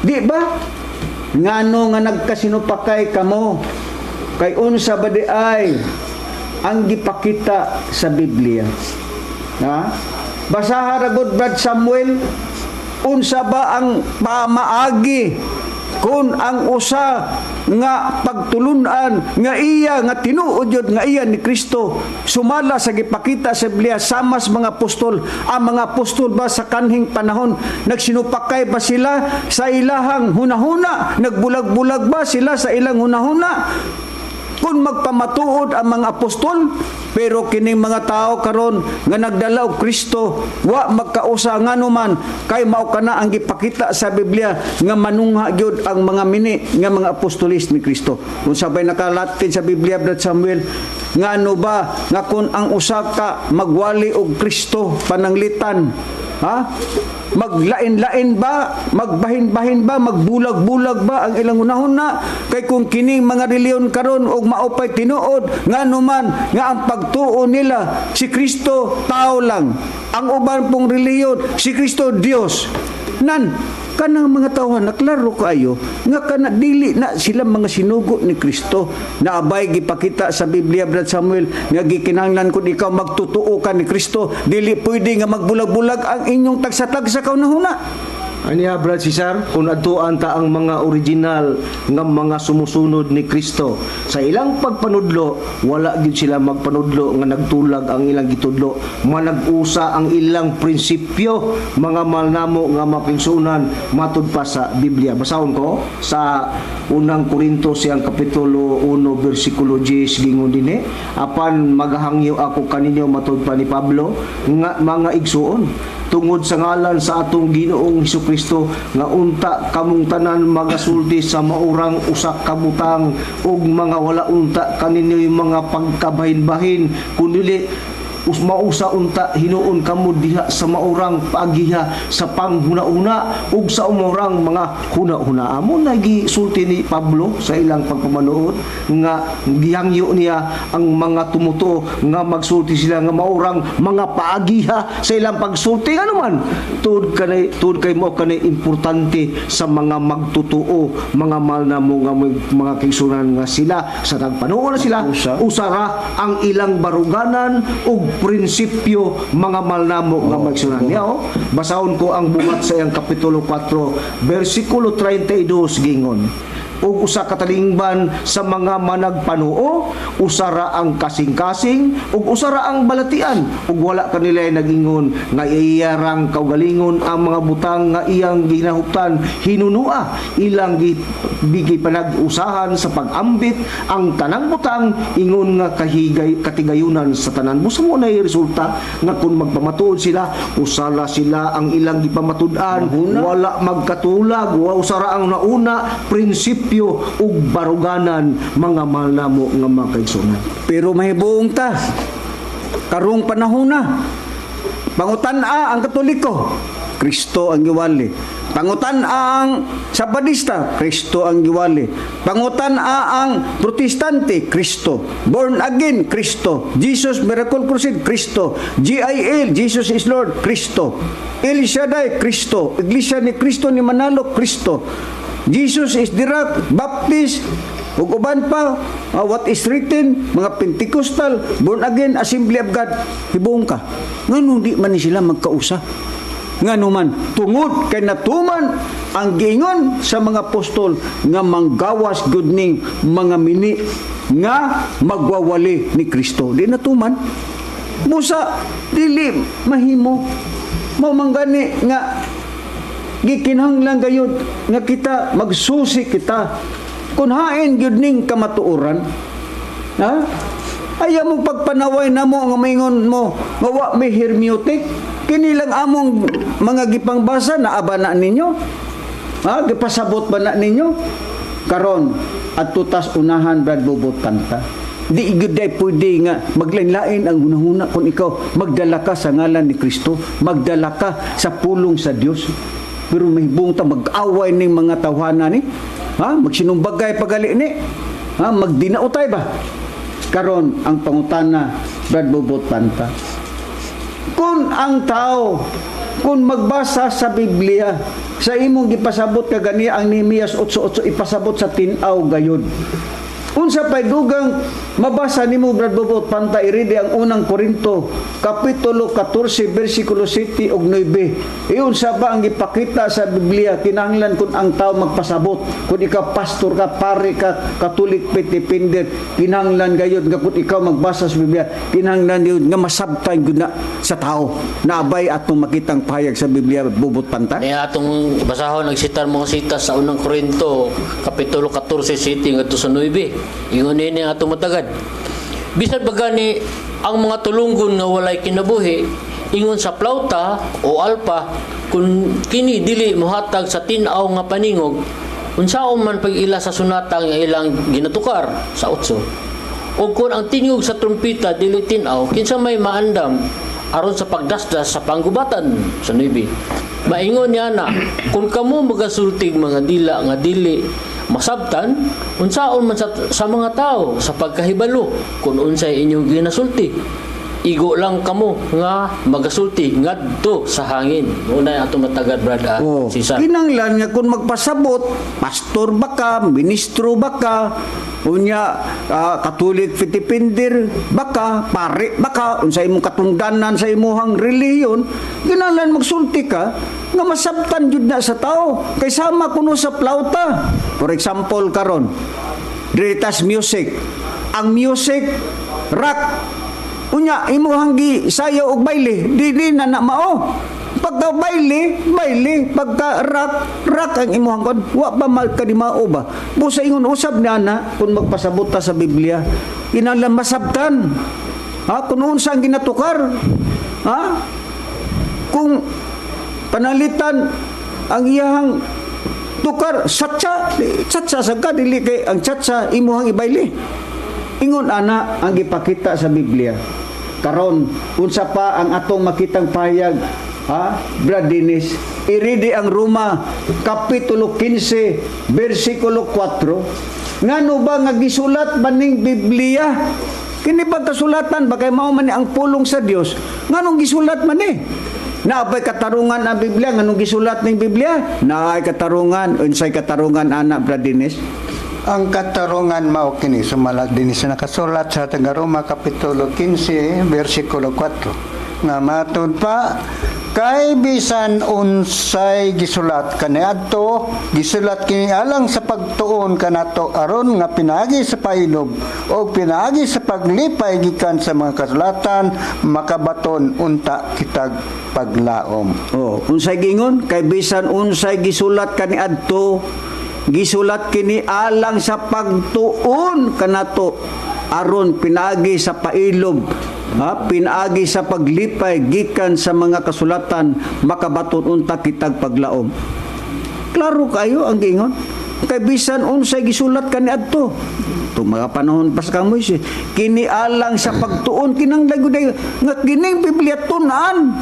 Di ba? Ngano nga nagkasinupakay kamo? Kay unsa ba di ay ang gipakita sa Biblia? Ha? Basaha ra gud Brad Samuel, unsa ba ang pamaagi kung ang usa nga pagtulunan nga iya nga tinuod yun nga iya ni Kristo sumala sa gipakita sa Biblia sama sa mga apostol. Ang mga apostol ba sa kanhing panahon nagsinupakay ba sila sa ilahang hunahuna? Nagbulag-bulag ba sila sa ilang hunahuna? Kung magpamatuod ang mga apostol, pero kining mga tao karon nga nagdala og Kristo wa magkausa nganuman kay mao kana ang gipakita sa Biblia nga manungha gyud ang mga mini nga mga apostolis ni Kristo. Kung sabay nakalatin sa Biblia Brad Samuel, ngano ba nga kung ang usa ka magwali og Kristo pananglitan, ha? Maglain-lain ba, magbahin-bahin ba, magbulag-bulag ba ang ilang unahuna? Kay kung kining mga reliyon karon og maupay tinuod nganuman nga ang pagtuo nila si Kristo tao lang, ang uban pong reliyon si Kristo Dios. Kanang mga tawhan naklaro kaayo nga kana dili na sila mga sinugo ni Kristo na abay gipakita sa Biblia Brad Samuel nga gikinahanglan kun ikaw magtutuo ka ni Kristo, dili pwede nga magbulag-bulag ang inyong tagsa-tagsa kaunahuna. Aniya Brad Cesar, kung atuan ta ang mga original nga mga sumusunod ni Kristo sa ilang pagpanudlo, wala gid sila magpanudlo nga nagtulag ang ilang gitudlo, manag-usa ang ilang prinsipyo, mga malnamo nga mapingsunan matud pa sa Biblia. Basahon ko sa unang Korinto siyang kapitulo 1 bersikulo 10 gingon dinhi, apan magahangyo ako kaninyo matud pa ni Pablo nga mga igsuon, tungod sa ngalan sa atong Ginoong Hesukristo nga unta kamong tanan magasulti sa maurang usak kabutang ug mga wala unta kaninyo mga pagkabahin-bahin kundi mausa unta hinuon kamo diha sa maurang paagiha sa panghuna-una ug sa umurang mga huna-huna. Amo nagisulti ni Pablo sa ilang pagpamanuod nga gihangyo niya ang mga tumuto nga magsulti sila nga maurang mga paagiha sa ilang pagsulti nga naman tud kay mo kanay importante sa mga magtutuo, mga malnamo nga mga kaigsunan nga sila sa nagpanuo na sila usara ang ilang baruganan ug prinsipyo mga malnamo nga magsunan niya. Basahon ko ang bumat sa iyang kapitulo 4 bersikulo 32 gingon, ug usa katalingban sa mga managpanuo, usara ang kasing-kasing ug usara ang balatian ug wala kanila nagingon nga iyarang kaugalingon ang mga butang nga iyang ginahuptan hinunua, ilang bigay panag-usahan sa pag-ambit ang tanang butang ingon nga katigayunan sa tanan. Busa mo na resulta nga kung magpamatuod sila, usala sila ang ilang gipamatud-an, wala magkatulag, usara ang nauna prinsipyo ug baruganan mga malnamo nga mga kaigsunan. Pero mahibuong ta karong panahon na Pangutan-a ang Katoliko, Kristo ang giwali. Pangutan-a ang Sabadista, Kristo ang giwali. Pangutan-a ang Protestante, Kristo. Born again, Kristo. Jesus Miracle Crusade, Kristo. GIL, Jesus is Lord, Kristo. El Shaddai, Kristo. Iglesia ni Kristo ni Manalo, Kristo. Jesus is the Rock, Baptist, ug uban pa, what is written, mga Pentecostal, born again, Assembly of God, hibuong ka. Ngano di man ni sila magkausa? Ngano man, tungod kay natuman ang giingon sa mga apostol nga manggawas gud ning mga mini nga magwawali ni Kristo. Di natuman. Musa, dili mahimo. Mao manggani nga gikinahanglan gayud nga kita magsusi kita kung hain gyud ning kamatuoran. Ha? Ayaw mo pagpanaway na mo nga maingon mo nga wa may hermeneutic. Kini lang among mga gipangbasa na aba na ninyo. Ha? Gipasabot ba na ninyo? Karon at tutas unahan brad bubot kanta. Di gyud day pwede nga maglain-lain ang hunahuna kung ikaw magdala ka sa ngalan ni Kristo, magdala ka sa pulong sa Dios. Pero mahibong ta mag-away ning mga tawhana ni. Ha? Magsinumbagay pagali ni. Ha? Magdinautay ba? Karon ang pangutana brad bubot panta. Kung ang tao kung magbasa sa Biblia sa imong gipasabot ka gani ang Nehemias 8:8 ipasabot sa tin-aw gayud. Unsa pay dugang mabasa nimo brad bubot panta iridi ang unang Korinto kapitulo 14 bersikulo 7 ug 9. Iyon sa ba ang gipakita sa Biblia kinahanglan kun ang tao magpasabot kun ikaw pastor ka pare ka Katolik dependent kinahanglan gayud nga kun ikaw magbasa sa Biblia kinahanglan yun nga masabtan gud na sa tao na abay atong makitang pahayag sa Biblia bubot panta. Ni atong basahon nagsitar mga sita sa unang Korinto kapitulo 14 7 ngadto sa 9. Ingon ini atong matagad. Bisan ba gani ang mga tulunggon nga walay kinabuhi ingon sa plauta o alpa kun kini dili mohatag sa tin-aw nga paningog unsaon man pag-ila sa sunata nga ilang ginatukar sa 8. O kun ang tingog sa trumpeta dili tin-aw kinsa may maandam aron sa pagdasdas sa panggubatan sa 9. Maingon niya na kung kamo magasultig mga dila nga dili masabtan unsaon man sa mga tao sa pagkahibalo kung unsay inyong ginasulti igo lang kamo nga magasulti ngadto sa hangin una atong matagad brad sisa kinanglan nga kung magpasabot pastor baka ministro baka unya Katolik fitipindir baka pare baka unsay imong katungdanan sa imong relihiyon kinanglan magsulti ka nga masabtan jud na sa tao kay sama kuno sa plauta for example karon diritas music ang music rock unya imo hanggi sayaw og baile dili na mao pagka baile pagka rock ang imo hangkon wa ba magkadimao ba busa ingon usab na kun magpasabot ta sa Biblia kinahanglan masabtan ha kun unsa ang ginatukar ha kung panalitan ang iyang tukar satsa sa dili kay ang satsa imuhang ibayle ingon ana ang gipakita sa Biblia karon unsa pa ang atong makitang pahayag ha Brad Dennis iridi ang Roma kapitulo 15 bersikulo 4 ngano ba nga gisulat baning Biblia kini ba kasulatan bagay mao man ang pulong sa Dios nganong gisulat man naapay katarungan ang Biblia nganong gisulat ning Biblia naay katarungan unsay katarungan ana Brad Dennis ang katarungan mao kini sumala din sa nakasulat sa Roma kapitulo 15 bersikulo 4 nga matud pa kay bisan unsay gisulat kaniadto gisulat kini alang sa pagtuon kanato aron nga pinaagi sa pailob o pinaagi sa paglipay gikan sa mga kasulatan makabaton unta kitag paglaom. Unsay gingon kay bisan unsay gisulat kaniadto gisulat kini alang sa pagtuon kanato aron pinaagi sa pailob pinaagi sa paglipay gikan sa mga kasulatan makabaton unta kitag paglaom. Klaro kayo ang gingon Kay bisan unsay gisulat kaniadto. Ito mga panahon pa sa kamoy kini alang sa pagtuon kinang daguday nga kining Biblia tunan.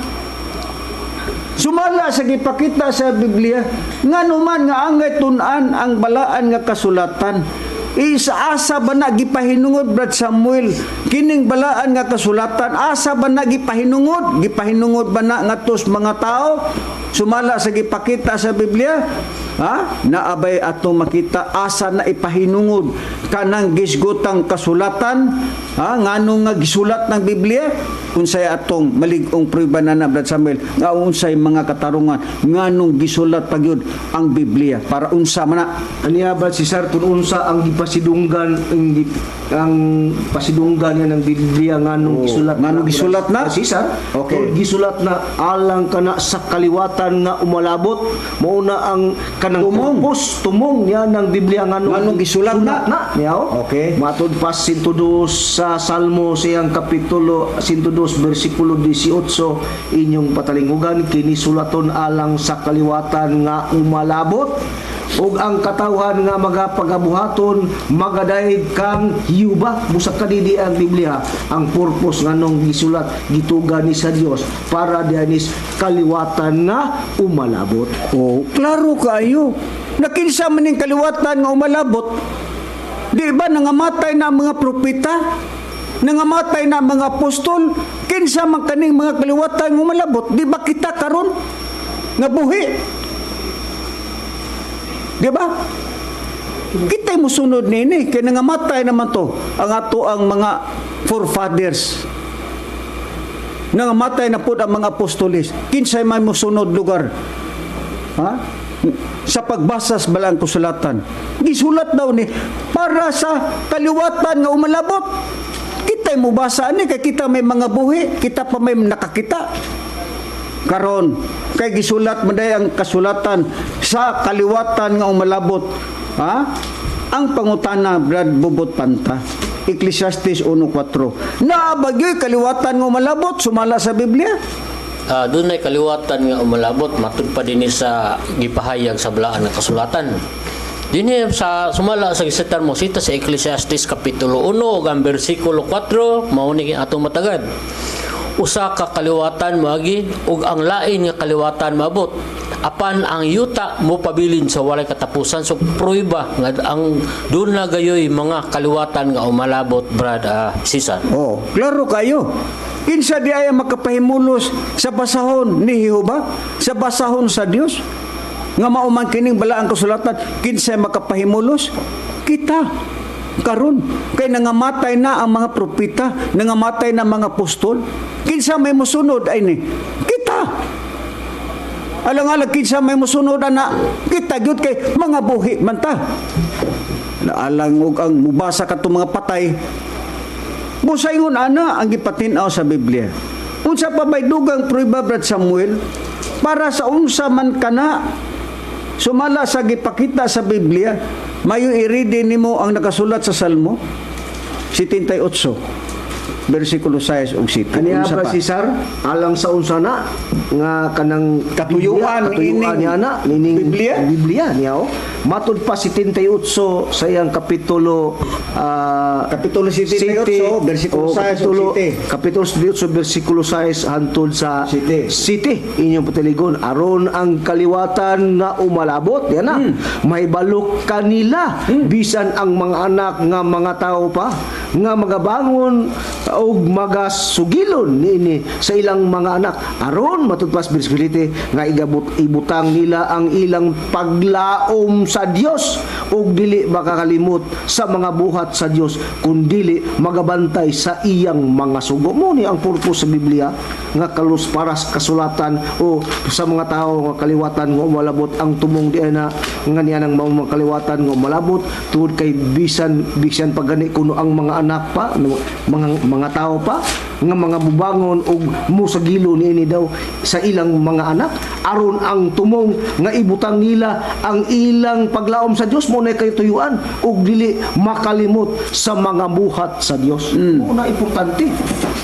Sumala sa gipakita sa Biblia nganuman nga angay tunan ang balaan nga kasulatan. Asa ba na gipahinungod Brad Samuel kining balaan nga kasulatan? Asa ba na gipahinungod? Gipahinungod ba na ngatos mga tao? Sumala sa gipakita sa Biblia, ha? Naabay atong makita asa na ipahinungod kanang gisgutang kasulatan, ha? Nganong nga gisulat ng Biblia unsay atong malig-ong prueba na Brad Samuel nga unsay mga katarungan nganong gisulat pagyud ang Biblia para unsa man na Aniya ba si Sir kung unsa ang gipasidunggan ang pasidunggan niya ng Biblia nganong gisulat nganong gisulat na? Si Sir, Okay. gisulat na alang kana sa kaliwatan nga umalabot mao na ang kanang Tumong. tumong niya ng Biblia Nganong gisulat na? niyaw. Okay. Matud pa 102 sa Salmo siyang kapitulo 102 bersikulo 18 inyong patalingugan kini sulaton alang sa kaliwatan nga umalabot ug ang katawhan nga magapagabuhaton magadaig kang hiyuba busa kadidi ang Biblia ang purpose nganong gisulat gituga ni sa Dios para dianis kaliwatan nga umalabot. Oh, klaro kayo. Nakinsa man ning kaliwatan nga umalabot. Di ba nangamatay na ang mga propeta? Nangamatay na ang mga apostol? Kinsa man kaning mga kaliwatan nga umalabot? Di ba kita karon nga buhi? Di ba? Kita mo sunod nini kay nangamatay naman to ang ato ang mga forefathers. Nangamatay na pud ang mga apostoles. Kinsay may mosunod lugar? Ha? Sa pagbasa sa balang kasulatan. Gisulat daw ni para sa kaliwatan nga umalabot. Kita mo basa ni kay kita may mga buhi, kita pa may nakakita. Karon kay gisulat maday ang kasulatan sa kaliwatan nga umalabot. Ha? Ang pangutana Brad Bubot Panta. Ecclesiastes 1:4. Naabagyoy kaliwatan nga umalabot sumala sa Biblia. Doon ay kaliwatan nga umalabot matud pa din sa gipahayag sa balaan nga kasulatan. Dinhi sa sumala sa gisitan mo sita sa Ecclesiastes kapitulo 1 ug ang bersikulo 4 mao ni atong matagad. Usa ka kaliwatan magi ug ang lain nga kaliwatan maabot. Apan ang yuta mo pabilin sa walay katapusan so prueba nga ang doon na gayoy mga kaliwatan nga umalabot Brad Cesar. Oh, klaro kayo. Kinsa di ay makapahimulos sa basahon ni Jehova, sa basahon sa Dios? Nga mauman kining balaang kasulatan, kinsa makapahimulos? Kita. Karon kay nangamatay na ang mga propeta, nangamatay na mga apostol. Kinsa may mosunod ay ni? Kita. Alang-alang kinsa may mosunod ana? Kita gyud kay mga buhi man ta. Alang og ang mubasa kadto mga patay. Busayon ana ang gipatin-aw sa Biblia. Unsa pa may dugang prueba Brad Samuel para sa unsa man kana sumala sa gipakita sa Biblia, mayo i-read nimo ang nakasulat sa Salmo 78 bersikulo 6 ug 7. Aniya Unsa ba si Sir alang sa unsa na nga kanang Katuyuan katuyuan ining niya na nining Biblia? Biblia niya matud pa 78 sa iyang kapitulo Kapitulo 78 bersikulo 6 ug 7. Kapitulo 78 bersikulo 6 hantod sa Site. Site inyong patiligon aron ang kaliwatan nga umalabot yan na may balok kanila bisan ang mga anak nga mga tao pa nga magabangon og magasugilon niini sa ilang mga anak aron matudpas bisbilite nga ibutang nila ang ilang paglaom sa Dios ug dili makakalimot sa mga buhat sa Dios kun dili magabantay sa iyang mga sugo mo ni ang purpose sa Biblia nga kalus paras kasulatan o sa mga tao nga kaliwatan nga umalabot ang tumong di na nga niya nang mga kaliwatan nga umalabot tungod kay bisan pagani kuno ang mga anak pa mga tao pa nga mga mubangon og musagilo niini daw sa ilang mga anak aron ang tumong nga ibutang nila ang ilang paglaom sa Dios mo na kay tuyuan ug dili makalimot sa mga buhat sa Dios. Mo na importante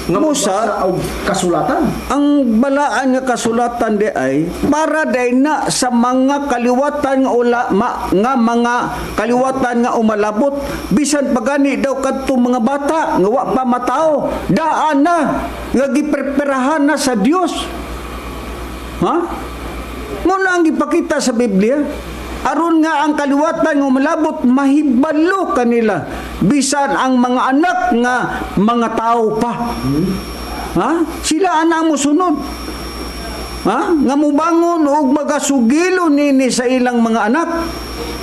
nga Musa, magbasa og kasulatan. ang balaan nga kasulatan di ay para day na sa mga kaliwatan nga mga kaliwatan nga umalabot bisan pagani daw kadto mga bata nga wa pa matao daan na nga gipreparahan na sa Dios. Ha? Mo na ang gipakita sa Biblia aron nga ang kaliwatan nga umalabot mahibalo kanila bisan ang mga anak nga mga tao pa. Ha? Sila ana mo sunod. Ha? Nga mubangon og magasugilo nini sa ilang mga anak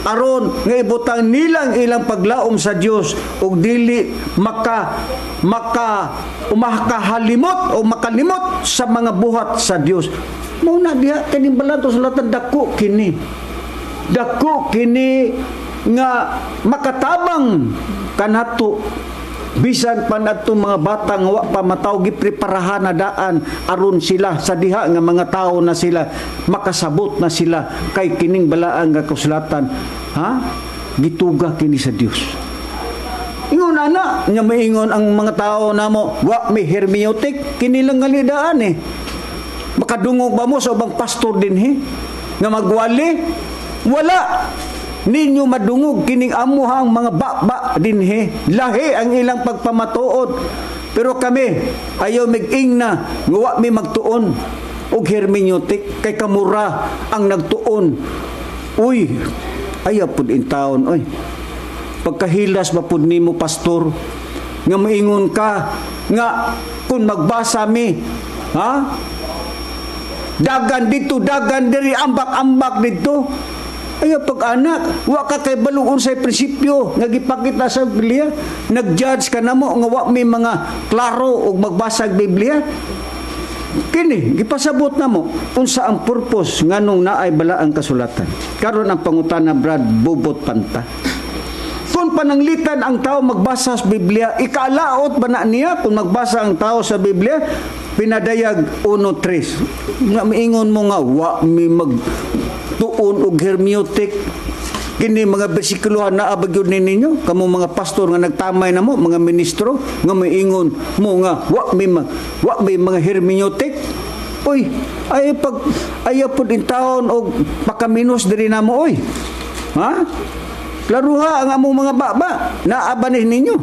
aron nga ibutang nilang ilang paglaom sa Dios ug dili makahalimot o makalimot sa mga buhat sa Dios. Muna diha kaning balato sulatan dako kini nga makatabang kanato bisan pa nadto mga bata nga wa pa mataw gipreparahan na daan aron sila sa diha nga mga tao na sila makasabot na sila kay kining balaan nga kasulatan. Ha? Gituga kini sa Dios. Ingon ana nya maingon ang mga tao namo wa may hermeneutic kini lang galidaan makadungog ba mo sa ubang pastor dinhi nga magwali wala ninyo madungog kining amuhang mga baba dinhi lahi ang ilang pagpamatuod pero kami ayaw mig-ing na nga wa mi magtuon og hermeneutic kay kamura ang nagtuon. Uy, ayaw pud in taon oy pagkahilas ba pud nimo pastor nga maingon ka nga kung magbasa mi dagan dito dagan diri ambak-ambak dito. Ayaw pag-anak, wa ka kay baluon sa prinsipyo nga gipakita sa Biblia, nag-judge ka namo nga wa may mga klaro og magbasag Biblia. Kini gipasabot namo unsa ang purpose nganong naay balaang kasulatan. Karon ang pangutana Brad Bobot Panta. Kung pananglitan ang tao magbasa sa Biblia, ikaalaot ba na niya kung magbasa ang tao sa Biblia? Pinadayag 1:3. Nga maingon mo nga wa mi magtuon og hermeneutic kini mga bersikulohan na abagyod ninyo kamo mga pastor nga nagtamay namo mga ministro nga maingon mo nga wa may mga hermeneutic. Oy, ayaw pud in taon og pakaminos diri namo oy. Ha? Laruha ang among mga baba naabanih ninyo.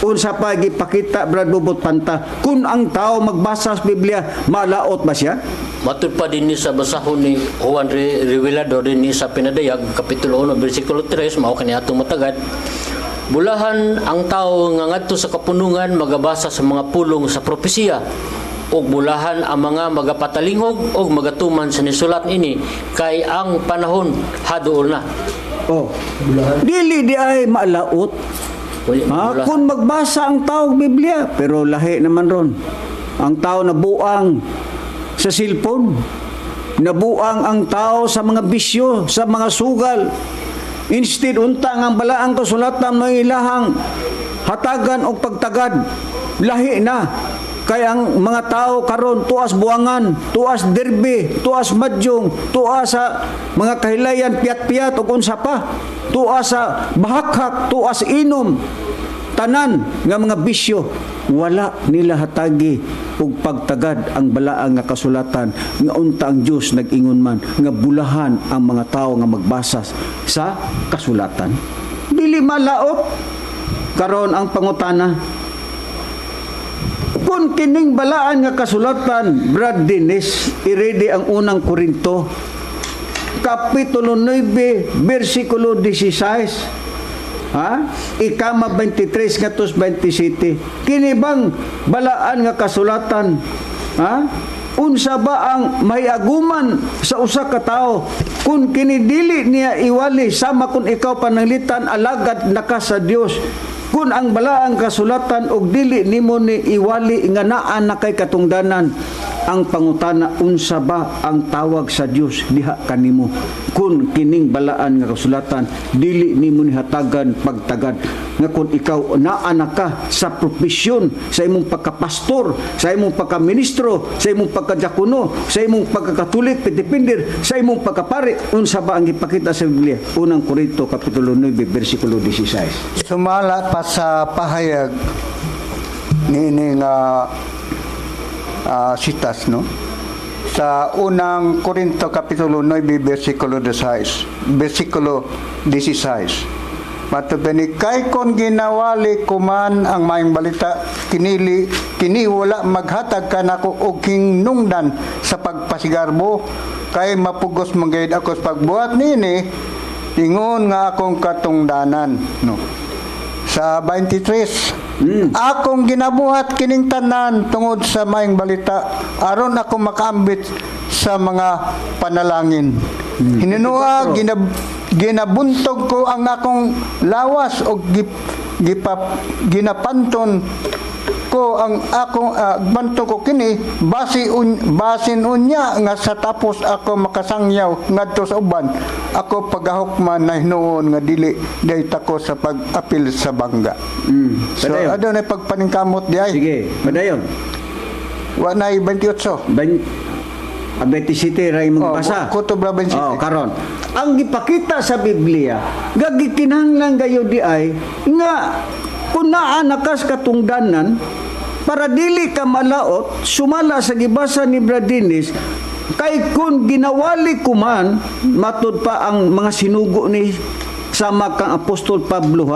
Unsa pa gipakita Brad Bobot Panta kung ang tao magbasa sa Biblia malaot ba siya? Matud pa din ni sa basahon ni Juan Revelador din ni sa Pinadayag kapitulo 1 bersikulo 3 mao kani atong matagad. Bulahan ang tao nga ngadto sa kapunungan magabasa sa mga pulong sa propesiya ug bulahan ang mga magapatalingog ug magatuman sa nisulat ini kay ang panahon haduol na. Oh, dili di ay malaot. Kung magbasa ang tao Biblia, pero lahi naman ron. Ang tao nabuang sa cellphone, nabuang ang tao sa mga bisyo, sa mga sugal. Instead, unta ang balaang kasulatan may ilahang hatagan o pagtagad. Lahi na. Kaya ang mga tao karon tuas buangan, tuas derby, tuas madyong, tuas sa mga kahilayan piyat-piyat o unsa pa, tuas sa bahakhak, tuas inom, tanan nga mga bisyo, wala nila hatagi og pagtagad ang balaang nga kasulatan nga unta ang Dios nag-ingon man nga bulahan ang mga tao nga magbasa sa kasulatan. Dili malaot karon ang pangutana. Kung kining balaan nga kasulatan, Brad Dennis, iredi ang unang Korinto, Kapitulo 9, versikulo 16. Ikama 23 ngatos 27. Kini bang balaan nga kasulatan? Unsa ba ang mahiaguman sa usa ka tawo kung kini dili niya iwali sama kung ikaw pananglitan alagad naka sa Dios? Kung ang balaang kasulatan og dili nimo ni iwali nga naa na kay katungdanan ang pangutana unsa ba ang tawag sa Dios diha kanimo kun kining balaan nga kasulatan dili nimo nihatagan pagtagad nga kun ikaw naa na ka sa propesyon sa imong pagkapastor, sa imong pagkaministro, sa imong pagkadiakono, sa imong pagkakatolik, pitipindir, sa imong pagkapari, unsa ba ang ipakita sa Biblia? Unang Korinto kapitulo 9 bersikulo 16. Sumala pa sa pahayag ni nga sitas, no? Sa unang Korinto kapitulo 9 bersikulo 16. Matupani kay kon ginawali kuman ang maayong balita kini wala maghatag kanako og hinungdan sa pagpasigarbo kay mapugos manggayud ako sa pagbuhat nini ingon nga akong katungdanan, no? Sa 23, akong ginabuhat kining tanan tungod sa maayong balita aron ako makaambit sa mga panalangin. Hinunuha ginabuntog ko ang akong lawas o ginapanton ko ang akong banto ko kini basin unya nga sa tapos ako makasangyaw ngadto sa uban ako pagahukman na hinuon nga dili dayta ko sa pag-apil sa bangga. So adunay pagpaningkamot di ay. Sige, padayon. Wa nay 28. 27 ray mong basa. Kutob ra 27. Karon. Ang gipakita sa Biblia, gagikinahanglan gayo di ay nga kung naa nakas katungdanan para dili ka malaot sumala sa gibasa ni Bradinis kay kung ginawali kuman matud pa ang mga sinugo ni sama kang Apostol Pablo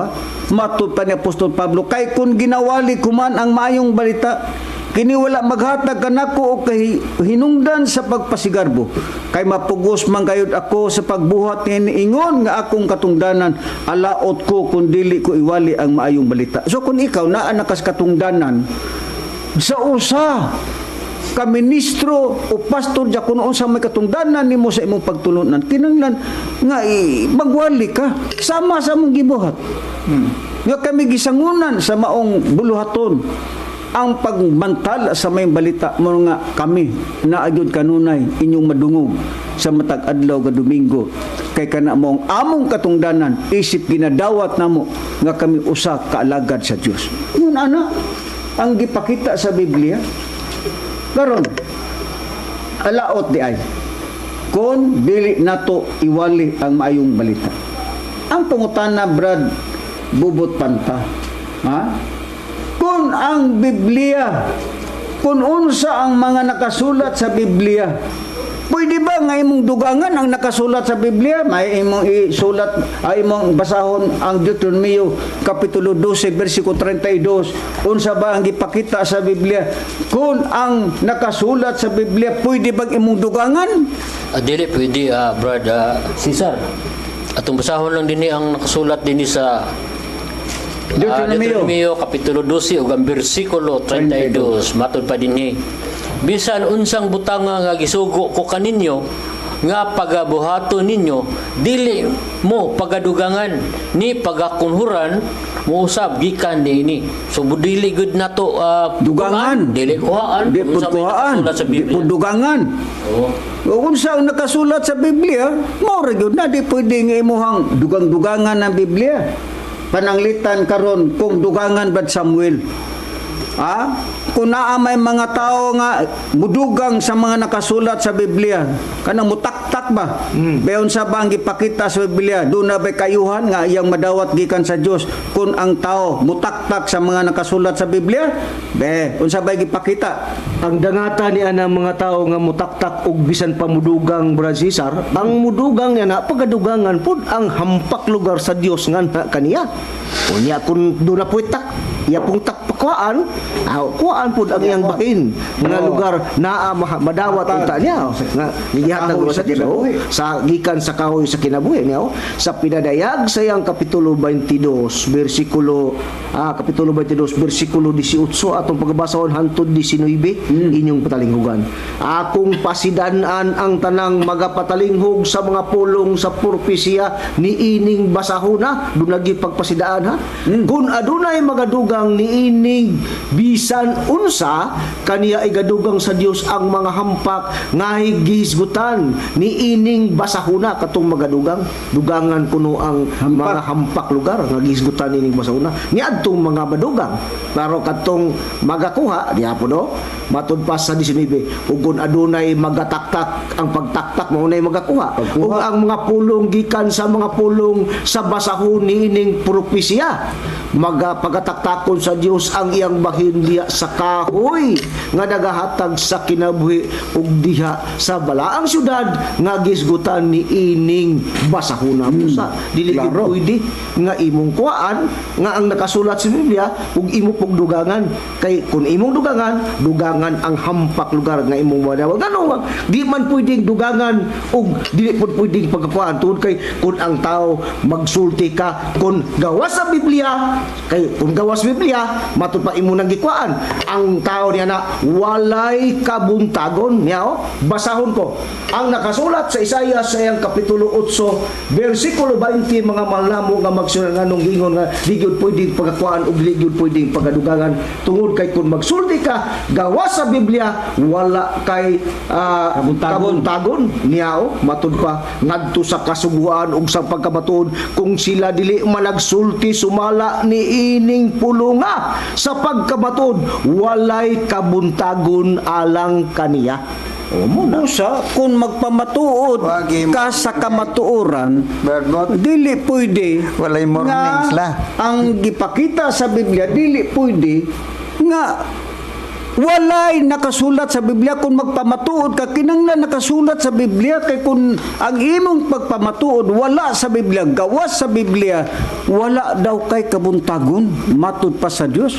matud pa ni Apostol Pablo kay kung ginawali kuman ang maayong balita kini wala maghatag kanako og hinungdan sa pagpasigarbo kay mapugos man gayud ako sa pagbuhat ni ingon nga akong katungdanan alaot ko kun dili ko iwali ang maayong balita. So kung ikaw naa nakas katungdanan sa usa ka ministro o pastor diakono unsa may katungdanan nimo sa imong pagtulunan kinahanglan nga magwali ka sama sa imong gibuhat. Nga kami gisangunan sa maong buluhaton ang pagmantala sa may balita mo nga kami naagud kanunay inyong madungog sa matag adlaw nga Domingo kay kana mo among katungdanan isip ginadawat namo nga kami usa ka alagad sa Dios. Yun ana ang gipakita sa Biblia. Karon alaot di ay kon dili nato iwali ang maayong balita. Ang pangutana Brad Bubot Panta, kung ang Biblia, kung unsa ang mga nakasulat sa Biblia, pwede ba nga imong dugangan ang nakasulat sa Biblia? May imong isulat, imong basahon ang Deuteronomio kapitulo 12 bersikulo 32. Unsa ba ang gipakita sa Biblia? Kung ang nakasulat sa Biblia, pwede ba imong dugangan? Dili pwede, Brad Cesar. Atong basahon lang din ang nakasulat din sa Deuteronomio kapitulo 12 ug ang bersikulo 32 matud pa dinhi bisan unsang butanga nga gisugo ko kaninyo nga pagabuhaton ninyo dili mo pagadugangan ni pagakunhuran mo usab gikan niini so dili gud nato dugangan dili kuhaan di pud dugangan unsa ang nakasulat sa Biblia mao ra gyud na di pwede nga imuhang dugang-dugangan ang Biblia. Pananglitan karon kung dugangan bad Samuel. Kung naa may mga tao nga mudugang sa mga nakasulat sa Biblia, kanang mutaktak ba? Beyon sa bang gipakita sa Biblia, doon na ba'y kayuhan nga iyang madawat gikan sa Dios kung ang tao mutaktak sa mga nakasulat sa Biblia? Unsa ba'y gipakita? Ang dangata ni anang mga tao nga mutaktak og bisan pa mudugang Brad Cesar, ang mudugang niya na pagadugangan pud ang hampak lugar sa Dios nga kaniya. Unya kun do na puitak, iya pong takpakuan, kuan pud ang iyang bahin nga lugar naa madawat unta niya nga gihatag sa kinabuhi sa gikan sa kahoy sa kinabuhi niya sa pinadayag sa iyang kapitulo 22 bersikulo 18 atong pagbasahon hangtod 19 inyong patalinghugan. Akong pasidan-an ang tanang magapatalinghog sa mga pulong sa propesya ni ining basahona dunagi pagpasidaan kung adunay magadugang gadugang niining bisan unsa kaniya ay gadugang sa Dios ang mga hampak nga gihisgutan niining basahuna katong magadugang dugangan kuno ang mga hampak lugar nga gihisgutan niining basahuna niadtong mga madugang pero katong magakuha diha po do matud pa sa 19 ug kun adunay magataktak ang pagtaktak mao nay magakuha ug ang mga pulong gikan sa mga pulong sa basahon niining propesya pagataktakon sa Dios ang iyang bahin diha sa kahoy nga nagahatag sa kinabuhi ug diha sa balaang syudad nga gisgutan niining basahon sa dili pwede nga imong kuan nga ang nakasulat sa Biblia ug imo pog dugangan kay kun imong dugangan ang hampak lugar nga imong madawag ano di man pwedeng dugangan ug dili pud pwedeng pagkuan tungod kay kun ang tao magsulti ka kun gawas sa Biblia kay kun gawas Biblia matud pa imo nang gikuan ang tao niya na walay kabuntagon niya basahon ko ang nakasulat sa Isaiah sa iyang kapitulo 8 bersikulo 20 mga malnamo nga magsulat nganong gingon nga di gyud pwedeng pagkuan ug di gyud pwedeng pagadugangan tungod kay kun magsulti ka gawas sa Biblia wala kay kabuntagon niya matud pa ngadto sa kasuguan ug sa pagkabatuod kung sila dili managsulti sumala niining pulunga sa pagkabatuod walay kabuntagon alang kaniya Musa, kung magpamatuod ka sa kamatuoran, dili pwede Walay mornings la. ang gipakita sa Biblia, dili pwede nga walay nakasulat sa Biblia. Kung magpamatuod ka, kinanglan nakasulat sa Biblia. Kay kung ang imong pagpamatuod wala sa Biblia, gawas sa Biblia, wala daw kay kabuntagon matud pa sa Dios.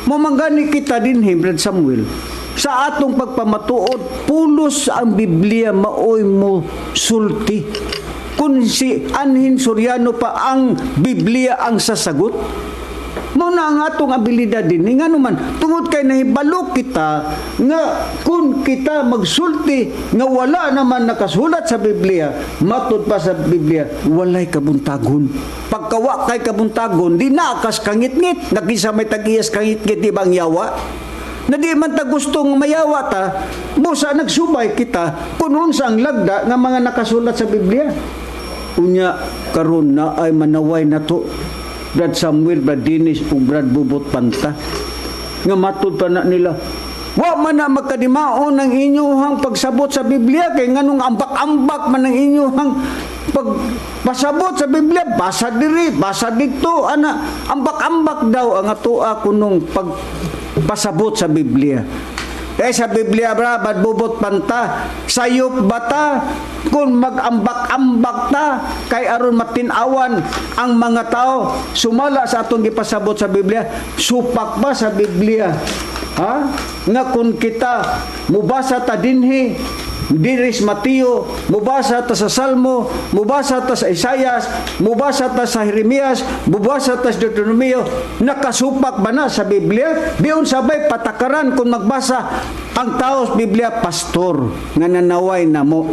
Mamanggani kita din, Brad Samuel, sa atong pagpamatuod pulos ang Biblia maoy mo sulti. Kung si Anhin Soriano pa ang Biblia ang sasagot, muna ang atong abilidad din nga naman tungod kay nahibalo kita nga kung kita magsulti nga wala naman nakasulat sa Biblia matud pa sa Biblia walay kabuntagon. Pagkawa kay kabuntagon di nakas kangit-ngit nakisa may tagiyas kangit-ngit di bang yawa na di man ta gustong mayawa ta busa nagsubay kita kunon sa ang lagda nga mga nakasulat sa Biblia. Unya karon na ay manaway na to Brad Samuel, Brad Dennis ug Brad Bubot Panta nga matud pa na nila wa man na magkadimaon ang inyong pagsabot sa Biblia kay nganong ambak-ambak man ang inyong pagpasabot sa Biblia basa diri basa dito ana ambak-ambak daw ang atoa kunong pagpasabot sa Biblia. Kaya sa Biblia Brad Bubot Panta sayop bata kung mag-ambak-ambak ta kay aron matinawan ang mga tao sumala sa atong gipasabot sa Biblia supak ba sa Biblia nga kung kita mubasa ta dinhi diri sa Mateo, mubasa ta sa Salmo, mubasa ta sa Isaias, mubasa ta sa Jeremias, mubasa ta sa Deuteronomio, nakasupak ba na sa Biblia? Diyon sabay patakaran kung magbasa ang tao sa Biblia, pastor, nga nanaway na mo.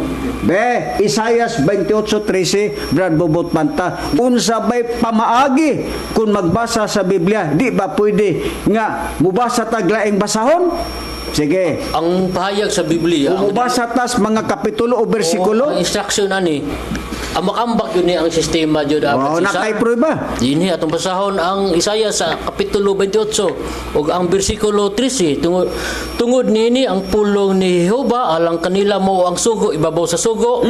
Isaias 28:13, Brad Bobot Panta, unsabay pamaagi kung magbasa sa Biblia, di ba pwede nga mubasa ta glaing basahon? Sige. Ang pahayag sa Biblia, umubasa tas mga kapitulo o bersikulo. Ang instruction ani, ang makambak yun ang sistema jud dapat nakay-prueba. Dinhi atong basahon ang Isaiah sa kapitulo 28 ug ang bersikulo 13 tungod nini ang pulong ni Jehova alang kanila mo ang sugo ibabaw sa sugo,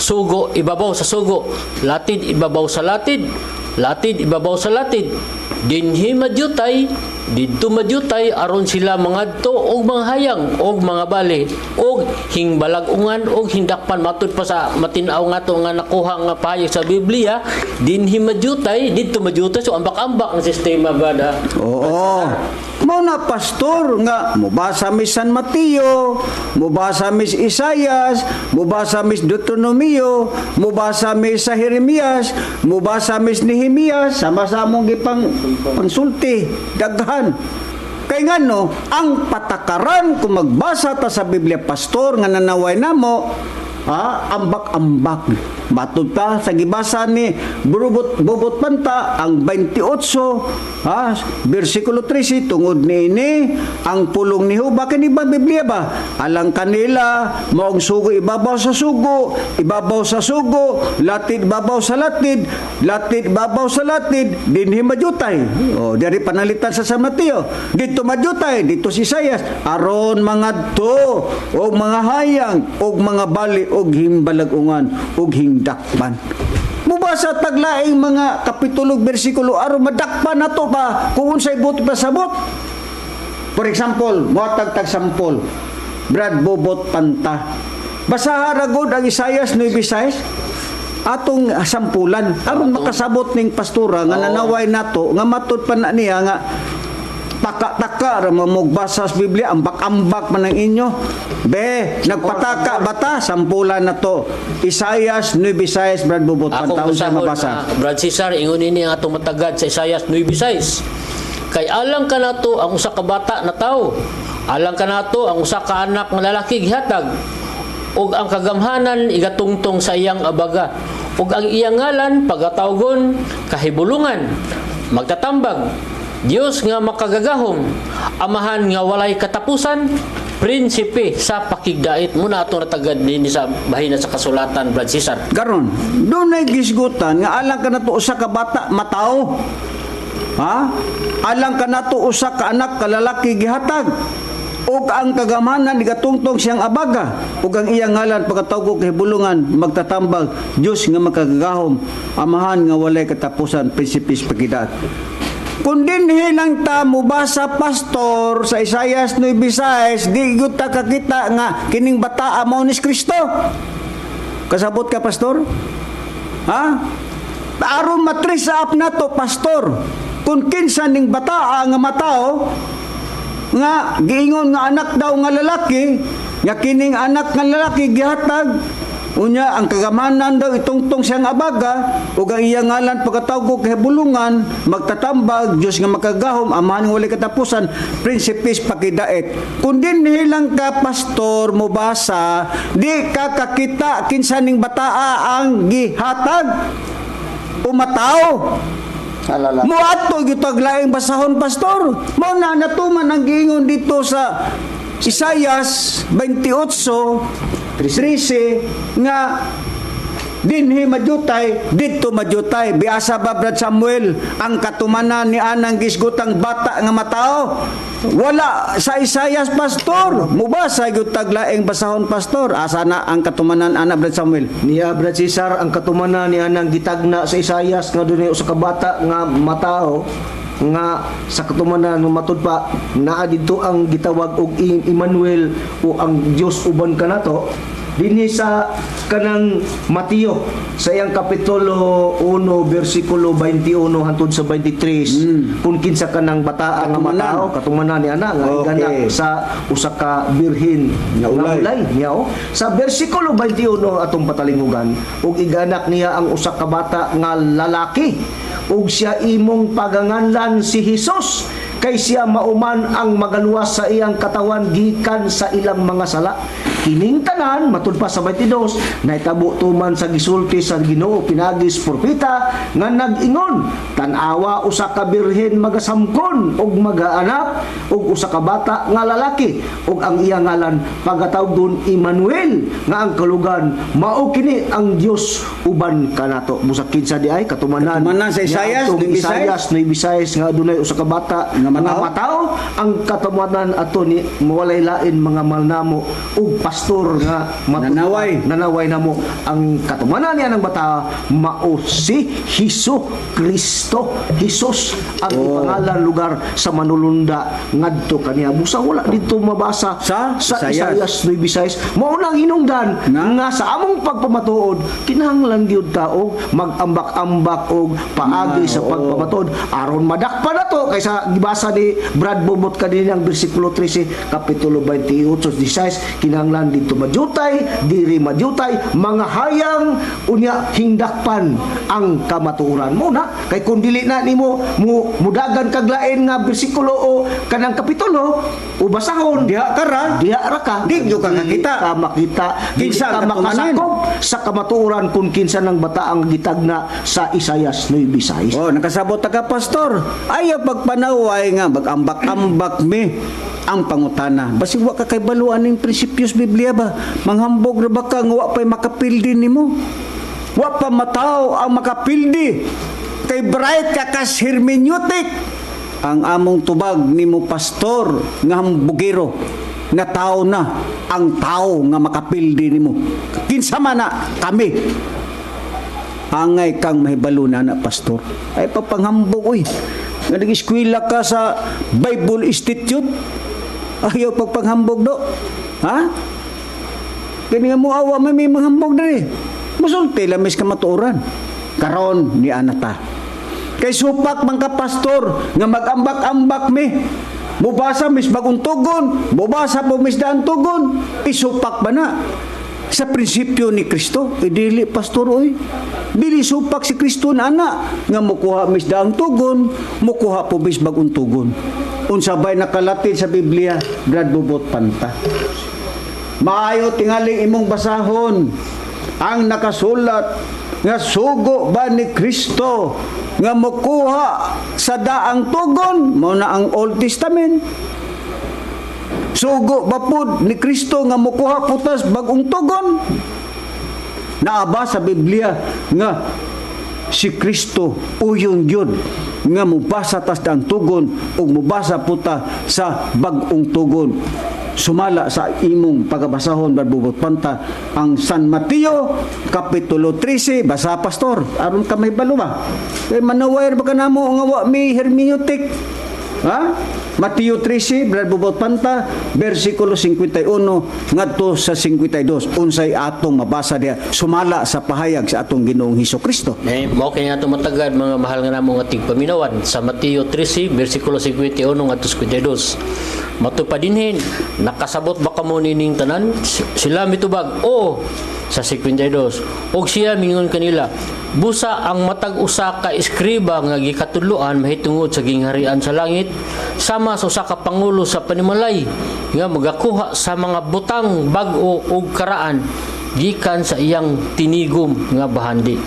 sugo ibabaw sa sugo, latid ibabaw sa latid, latid ibabaw sa latid. Dinhi madyutay didto madyutay aron sila mangadto og mga hayang og mga bali og hingbalagungan og hindakpan matud pa sa matinaw ngato nga nakuha nga pahayag sa Biblia dinhi madyutay didto madyutay so ambak-ambak ang sistema bada. Oo. Mao na pastor nga mubasa mi San Mateo, mubasa mi Isaias, mubasa mi Deuteronomio, mubasa mi sa Jeremias, mubasa mi Nehemias, sama-samong gipang pangsulti daghan. Kay ngano ang patakaran kung magbasa ta sa Biblia pastor nga nanaway namo ambak-ambak Matod pa sa gibasa ni Bubot Panta ang 28 bersikulo 13 tungod niini ang pulong ni Jehova kani ba Biblia ba alang kanila maong sugo ibabaw sa sugo, latid ibabaw sa latid ibabaw sa latid dinhi majutay. Dari panalitan sa San Mateo dito majutay dito si Isaias aron mga to og mga hayang og mga bali og himbalag-ungan og hingdakpan. Mubasa taglaing mga kapitulo bersikulo aron madakpan nato ba kung unsay buot pasabot. For example, moatag tag sampol. Brad Bobot Panta. Basaha ra gud ang Isaias 9:6 atong sampulan aron makasabot ning pastora nga nanaway nato nga matud pa na niya nga taka-taka ra mamugbasa sa Biblia ambak-ambak man ang inyo nagpataka bata sampulan na to Isaias 9:6 Brad Bobot Panta Ako unsa mabasa Brad Cesar ingon ini ang atong matagad sa Isaias 9:6 kay alang kanato ang usa ka bata na tawo alang kanato ang usa ka anak nga lalaki gihatag ug ang kagamhanan igatungtong sa iyang abaga ug ang iyang ngalan pagatawgon kahibulungan magtatambag Dios nga makagagahom, amahan nga walay katapusan, prinsipe sa pakigdait. Muna atong natagad din sa bahina sa kasulatan, Brad Cesar. Karon, dunay gisgutan nga alang kanato usa ka bata mataw. Alang kanato usa ka anak ka lalaki gihatag. Ug ang kagamanan igatungtong siyang abaga ug ang iyang ngalan pagkatawgo kay bulungan magtatambag Dios nga makagagahom, amahan nga walay katapusan, prinsipe sa pakigdait. Kung dinhi lang ta mubasa pastor sa Isaias 9:6 di gyud ta kakita nga kining bataa mao ni Kristo. Kasabot ka pastor? Aron matris up nato pastor. Kung kinsa ning bataa nga matao nga giingon nga anak daw nga lalaki, nga kining anak nga lalaki gihatag unya ang kagamanan daw itungtong siyang abaga ug ang iyang ngalan pagkatawgo kay bulungan magtatambag Dios nga makagahom amahan nga walay katapusan prinsipis pakidait. Kun dinhi lang ka pastor mo basa di ka kakita kinsa ning bataa ang gihatag o matao. Muadto gyud taglaing basahon pastor. Mao na natuman ang giingon dito sa Isaias 28:13 nga dinhi majutay didto majutay biasa ba Brad Samuel ang katumanan ni anang gisgutang bata nga matao wala sa Isaias pastor mubasa gyud taglaing basahon pastor asa na ang katumanan ana Brad Samuel Niya Brad Cesar ang katumanan niya nang gitagna sa Isaias nga dunay usa ka bata nga matao nga sa katumanan ng matud pa naa dito ang gitawag og Emmanuel o ang Dios uban kanato dinhi sa kanang Mateo sa iyang kapitulo 1 bersikulo 21 hangtod sa 23 kung kinsa kanang bataa nga matao katumanan ni ana nga iganak sa usa ka birhen nga ulay niya sa bersikulo 21 atong patalingugan ug iganak niya ang usa ka bata nga lalaki ug siya imong paganganlan si Jesus kay siya mauman ang magaluwas sa iyang katawan gikan sa ilang mga sala. Kining tanan matud pa sa 22 nahitabo tuman sa gisulti sa Ginoo pinagis propeta nga nag-ingon tan-awa usa ka birhen magasamkon ug magaanak ug usa ka bata nga lalaki ug ang iyang ngalan pagatawgon Emmanuel nga ang kalugan mao kini ang Dios uban kanato. Busa kinsa di ay katumanan sa Isaias 9:6 nga adunay usa ka bata nga matao ang katumanan ato ni mawalay lain mga malnamo ug pastor nga nanaway namo ang katumanan niya ng bata mao si Kristo. Jesus ang ipangalan lugar sa manulunda ngadto kaniya. Busa wala dito mabasa sa Isaias 9:6 mao nang hinungdan nga sa among pagpamatuod kinahanglan gyud tao mag-ambak-ambak og paagi sa pagpamatuod aron madakpan nato kaysa gibasa ni Brad Bobot kanina ang bersikulo 13 kapitulo 28:16 kinahanglan kinahanglan dito madyutay, diri madyutay, mga hayang unya hingdakpan ang kamatuoran mo na. Kay kung dili na nimo mudagan kag lain nga bersikulo o kanang kapitulo o basahon, diha ra ka. Di nyo ka nakita. Ka makita, Kinsa ka ang katumanan? makasakop sa kamatuoran kung kinsa ng bata ang gitagna sa Isayas 9:6. Oh, nakasabot ka pastor. Ayaw pagpanaway nga mag-ambak-ambak mi ang pangutana. Basig wa ka kay baluan ning prinsipyos Biblia ba? Manghambog ra ba ka nga wa pay makapildi nimo? Wa pa mataw ang makapildi. Kay bright ka kas hermeneutic. Ang among tubag nimo pastor nga hambugero na tao na ang tao nga makapildi nimo. Kinsa man na kami. Angay kang mahibalo na pastor. Ay papanghambog oy. Nga nag-eskwela ka sa Bible Institute. Ayaw pagpanghambog do. Ha? Kani nga mo awa may manghambog diri. Musulti lamis ka matuoran. Karon ni anata. Kay supak man ka pastor nga mag-ambak-ambak mi. Mubasa mis bagong tugon, mubasa po mis daan tugon, isupak ba na? Sa prinsipyo ni Kristo, dili pastor oy. Dili supak si Kristo na ana nga mukuha mis daang tugon, mukuha po mis bagong tugon. Unsabay nakalatid sa Biblia, Brad Bubot Panta. Maayo tingali imong basahon ang nakasulat nga sugo ba ni Kristo nga mukuha sa daang tugon mo na ang Old Testament. Sugo ba pud ni Kristo nga mukuha putas bagong tugon? Naaba sa Biblia nga si Kristo uyong Gyud nga mubasa tas daang tugon ug mubasa puta sa bagong tugon. Sumala sa imong pagabasahon Barbubot Panta ang San Mateo kapitulo 13 basa pastor aron ka may balo ba kay manaway ba kanamo nga wa may hermeneutic ha Mateo 13 Barbubot Panta bersikulo 51 ngadto sa 52 unsay atong mabasa diha sumala sa pahayag sa atong Ginoong Hesukristo. Mao kay nga tumatagad mga mahal nga namo nga tigpaminawan sa Mateo 13 bersikulo 51 ngadto 52. Matupadinhin, nakasabot ba kamo nining tanan? Sila mitubag, o sa 52. Og siya mingon kanila, busa ang matag usa ka eskriba nga gikatudloan mahitungod sa gingharian sa langit, sama sa usa ka pangulo sa panimalay nga magakuha sa mga butang bag-o ug karaan gikan sa iyang tinigom nga bahandi.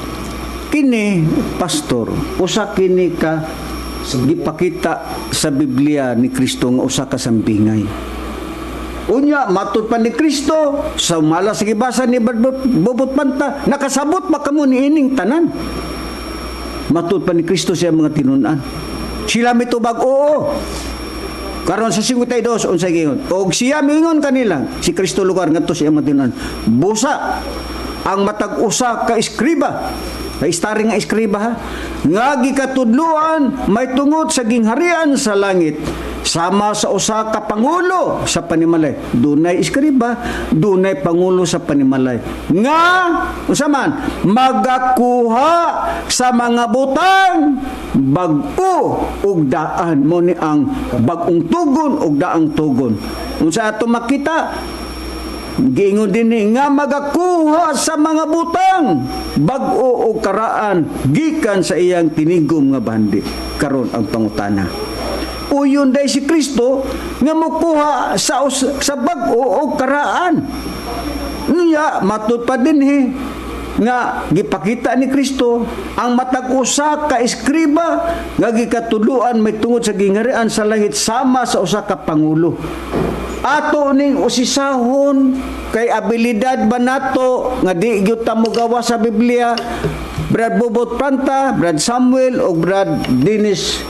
Kini pastor, usa kini ka gipakita sa Biblia ni Kristo nga usa ka sambingay. Unya matud pa ni Kristo sa mala sa gibasa ni Bubot Panta nakasabot ba kamo ni ining tanan? Matud pa ni Kristo siya mga tinun-an. Sila mitubag oo. Karon sa 52 unsay gingon? Og siya mingon kanila si Kristo lugar ngadto siya mga tinun-an. Busa ang matag usa ka eskriba. Kay starring nga eskriba ha. Nga gikatudloan may tungod sa gingharian sa langit sama sa usa ka pangulo sa panimalay. Dunay eskriba, dunay pangulo sa panimalay. Nga unsa man magakuha sa mga butang bag-o ug daan mo ni ang bag-ong tugon ug daang tugon. Unsa ato makita giingon din nga magakuha sa mga butang bag-o o karaan gikan sa iyang tinigom nga bandi. Karon ang pangutana. Uyon day si Kristo nga mokuha sa bag-o o karaan. Niya matud pa dinhi nga gipakita ni Kristo ang matag usa ka eskriba nga gikatuluan may tungod sa gingharian sa langit sama sa usa ka pangulo. Ato ning usisahon kay abilidad ba nato nga di gyud ta mogawa sa Biblia. Brad Bubot Panta, Brad Samuel o Brad Dennis,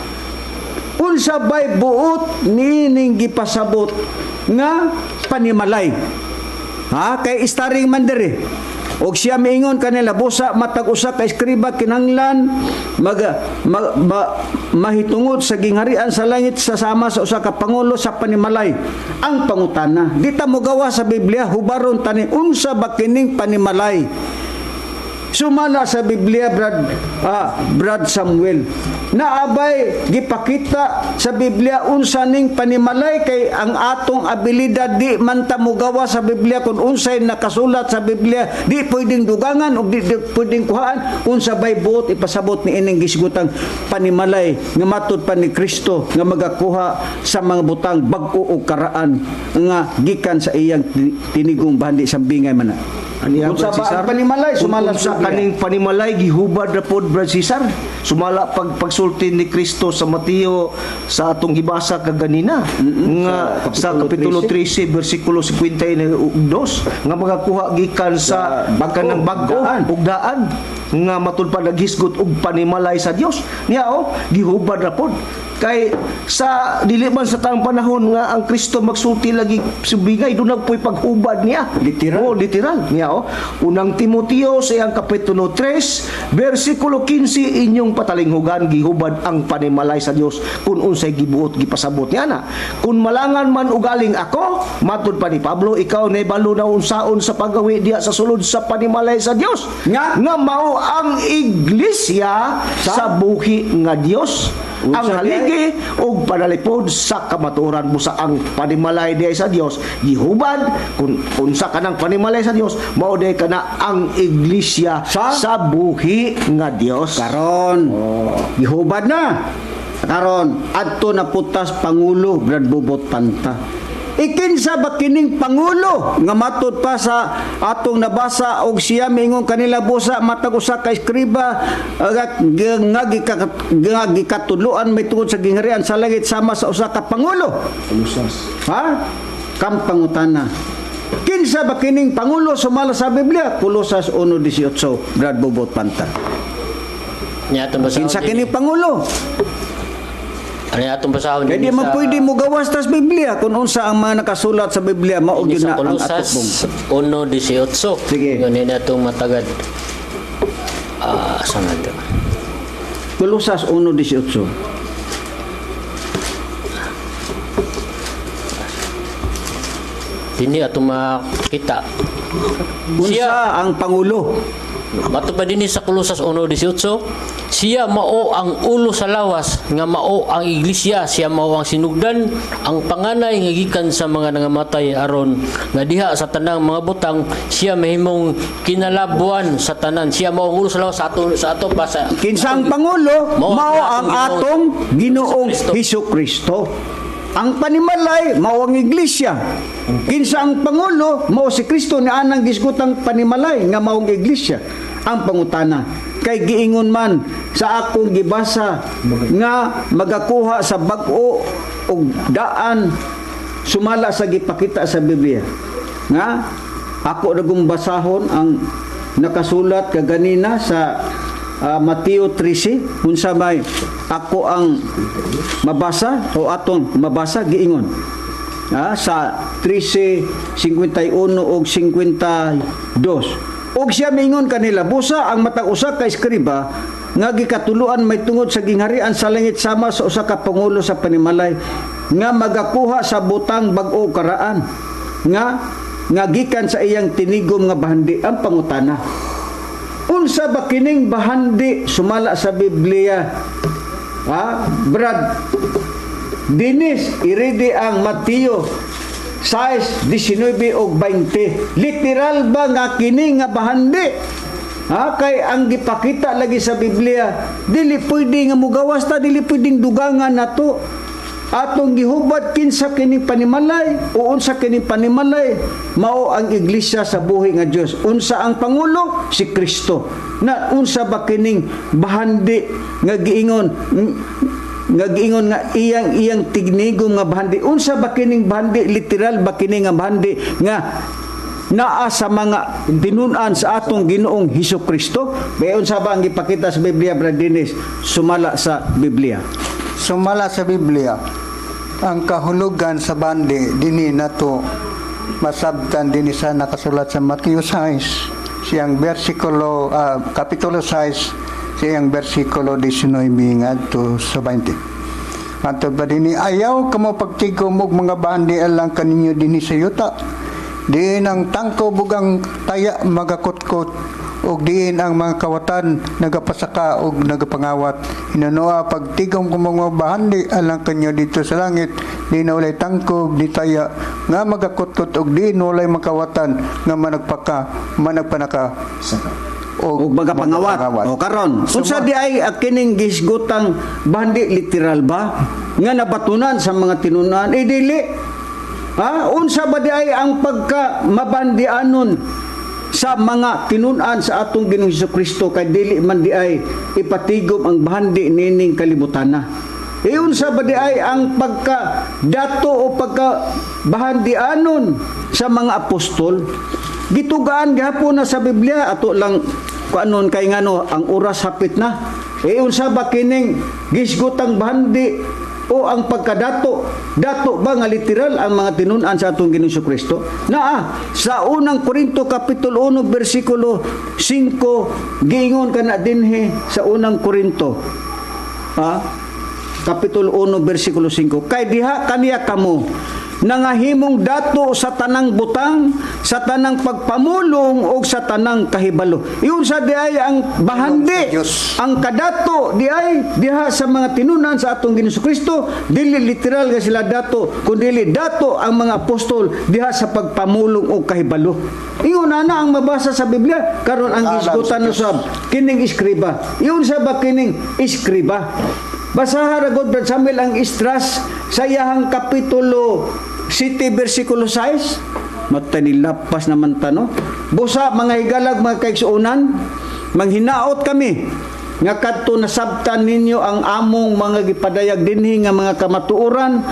unsa bay buot nining gipasabot nga panimalay. Ha kay starring man diri. Og siya miingon kanila busa matag usa ka eskriba kinanglan mahitungod sa gingharian sa langit sa sama sa usa ka pangulo sa panimalay. Ang pangutana, di ta mogawa sa Biblia hubaron tani unsa ba kining panimalay? Sumala sa Biblia, Brad Samuel. Naabay gipakita sa Biblia unsa ning panimalay kay ang atong abilidad di man ta mogawa sa Biblia kun unsay nakasulat sa Biblia di pwedeng dugangan o di pwedeng kuhaan unsa bay buot ipasabot ni ining gisgutang panimalay nga matud pa ni Kristo nga magakuha sa mga butang bag-o o karaan nga gikan sa iyang tinigong bahandi sa bingay man. Unsa ba ang panimalay sumala sa kaning panimalay gihubad na pod Brad Cesar. Sumala pagsulti ni Kristo sa Mateo sa atong gibasa kaganina nga sa kapitulo 13 bersikulo 52 nga magakuha gikan sa kanang bag-o ug daan nga matulpad naghisgot og panimalay sa Dios. Niya gihubad na pod kay sa dili man sa taong panahon nga ang Kristo magsulti lagi subingay doon nagpoy paghubad niya literal niya unang Timoteo sa iyang kapitulo 3 bersikulo 15 inyong patalinghugan gihubad ang panimalay sa Dios kun unsay gibuot gipasabot niya na kun malangan man ugaling ako matud pa ni Pablo ikaw naibalo na unsaon sa paggawi diha sa sulod sa panimalay sa Dios nga mao ang iglesia sa buhi nga Dios ang haligi og panalipod sa kamatuoran mo sa ang panimalay diay sa Dios gihubad kun unsa kanang panimalay sa Dios mao day kana ang iglesia sa buhi nga Dios karon gihubad na karon adto na putas pangulo Brad Bobot Panta. Ikinsa ba kining pangulo nga matud pa sa atong nabasa og siya mingon kanila busa matag usa ka eskriba nga gikatuluan may tungod sa gingharian sa langit sama sa usa ka pangulo. Ha? Kampangutana. Kinsa ba kining pangulo sumala sa Biblia? Kolosas 1:18 Brad Bobot Panta. Kinsa kining pangulo? Ano atong basahon kaya di man pwede mo gawas tas Biblia kung unsa ang mga nakasulat sa Biblia mao gyud na ang atong 1:18. Sige. Yun na itong matagad. Saan natin? Kolosas 1:18. Dini atong makita. Unsa ang pangulo? Matupad din sa Kolosas 1:18, siya mao ang ulo sa lawas, nga mao ang iglesia, siya mao ang sinugdan, ang panganay nga gikan sa mga nangamatay aron nga diha sa tanang mga butang siya mahimong kinalabuan sa tanan. Siya mao ang ulo sa lawas sa ato pa sa kinsa ang pangulo mao ang atong Ginoong Hesukristo. Ang panimalay mao ang iglesia. Kinsa ang pangulo mao si Kristo ni anang gisgutang panimalay nga mao ang iglesia. Ang pangutana kay giingon man sa akong gibasa nga magakuha sa bag-o og daan sumala sa gipakita sa Biblia nga ako nagong basahon ang nakasulat kaganina sa Mateo 13 unsa may ako ang mabasa o atong mabasa giingon sa 13:51 ug 52 og siya mingon kanila busa ang matag usa ka eskriba nga gikatuluan may tungod sa gingharian sa langit sama sa usa ka pangulo sa panimalay nga magakuha sa butang bag-o karaan nga gikan sa iyang tinigom nga bahandi. Ang pangutana unsa ba kining bahandi sumala sa Biblia? Brad Dinis iridi ang Mateo 6:19 o 20. Literal ba nga kini nga bahandi? Kay ang gipakita lagi sa Biblia dili pwede nga mugawas ta, dili pwedeng dugangan nato. Atong gihubad kinsa kining panimalay o unsa kining panimalay mao ang iglesia sa buhi nga Dios. Unsa ang pangulo? Si Kristo. Na unsa ba kining bahandi nga giingon nga iyang tignigom nga bahandi? Unsa ba kining bahandi? Literal ba kini nga bahandi nga naa sa mga tinun-an sa atong Ginoong Hesukristo? Bayon sa ba ang ipakita sa Biblia, Brad Dennis, sumala sa Biblia? Sumala sa Biblia ang kahulugan sa bandi dinhi nato masabtan dinhi sa nakasulat sa Mateo 6 siyang bersikulo kapitulo 6 siyang bersikulo 19 ngadto sa 20. Atod ba dinhi ayaw kamo pagtigom og mga bandi alang kaninyo dinhi sa yuta. Di nang tangko bugang taya magakutkot ug diin ang mga kawatan nagapasaka ug nagapangawat. Hinanoa pagtigom ko mga bahandi alang kanyo dito sa langit, di na ulay tangkob, di taya, nga magakutot ug di na ulay makawatan nga managpanaka. o magapangawat. O karon, unsa di ay kining gisgutang bahandi literal ba nga nabatunan sa mga tinunan? Dili. Unsa ba di ay ang pagka mabandianon sa mga tinunan sa atong Ginoong Hesukristo kay dili man di ay ipatigom ang bahandi nining kalibutana? Unsa ba di ay ang pagka dato o pagka bahandianon sa mga apostol? Gitugaan gihapon na sa Biblia, ato lang kuanon kay ngano ang oras hapit na. Unsa ba kining gisgutang bahandi o ang pagkadato? Dato ba nga literal ang mga tinunan sa atong Ginoong Hesukristo? Sa unang Korinto kapitulo 1 bersikulo 5 giingon kana dinhi sa unang Korinto. Kapitulo 1 bersikulo 5. Kay diha kaniya kamo nangahimong dato sa tanang butang, sa tanang pagpamulong o sa tanang kahibalo. Iyon sa di ay ang bahandi, ang kadato di ay diha sa mga tinunan sa atong Ginoong Kristo, dili literal nga sila dato, kundi dato ang mga apostol diha sa pagpamulong o kahibalo. Iyon na ang mabasa sa Biblia. Karon ang gisgutan usab kining iskriba. Iyon sa ba kining iskriba? Basaha ra gud Brad Samuel ang Istras sa iyahang kapitulo 7 bersikulo 6. Matanilapas naman tano. Busa mga higalag mga kaigsuunan, manghinaot kami nga kadto nasabtan ninyo ang among mga gipadayag dinhi nga mga kamatuoran.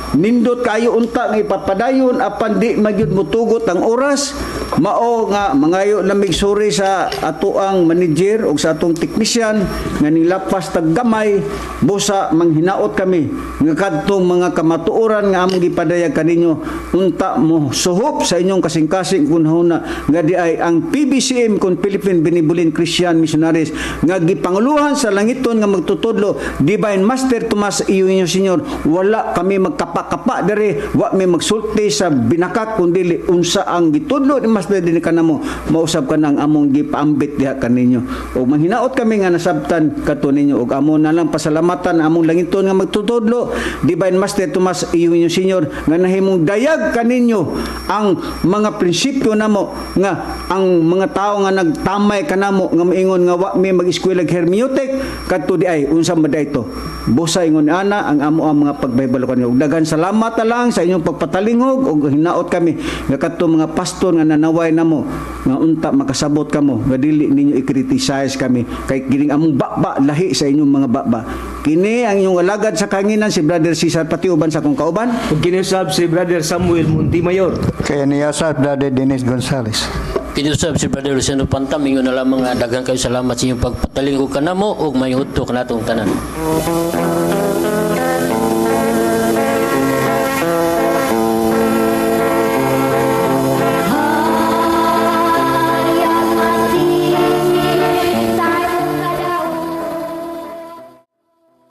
Nindot kayo unta nga ipapadayon apan di magyud motugot ang oras. Mao nga mangayo lamig suri sa atoang manager o sa atong technician nga nilapas tag gamay, busa manghinaot kami nga kadtong mga kamatuoran nga among gipadayag kaninyo unta mo suhop sa inyong kasing-kasing kunhuna nga di ay ang PBCM kun Philippine Benevolent Christian Missionaries nga gipanguluhan sa langiton nga magtutudlo Divine Master Tomas Iuño Senior. Wala kami magkapa-kapa dere, wa may magsulti sa binakak kundi unsa ang gitudlo ni Master din kanamo, mausab ka nang among gipaambit diha kaninyo. O manghinaot kami nga nasabtan kadto ninyo ug amo na lang pasalamatan among langiton nga magtutudlo Divine Master Tomas Iuño Senior nga nahimong dayag kaninyo ang mga prinsipyo namo nga ang mga tao nga nagtamay kanamo nga moingon nga wa may mag-eskwela hermeneutic kadto di ay unsa man dayto. Busa ingon ana ang amo ang mga pagbaybalo kanyo. Dagan salamat ta lang sa inyong pagpatalingog ug hinaot kami nga kadto mga pastor nga nanaway namo nga unta makasabot kamo nga dili ninyo i-criticize kami kay kining among baba lahi sa inyong mga baba. Kini ang inyong alagad sa kanginan si Brother Cesar Patio uban sa kong kauban. Ug kinisab si Brother Samuel Montemayor. Kaya niya sa Brother Dennis Gonzales. Pinusab si Brother Luciano Panta, mingon na lamang daghang kayo salamat sa inyong pagpatalingog kanamo ug mayhudto kanatong tanan.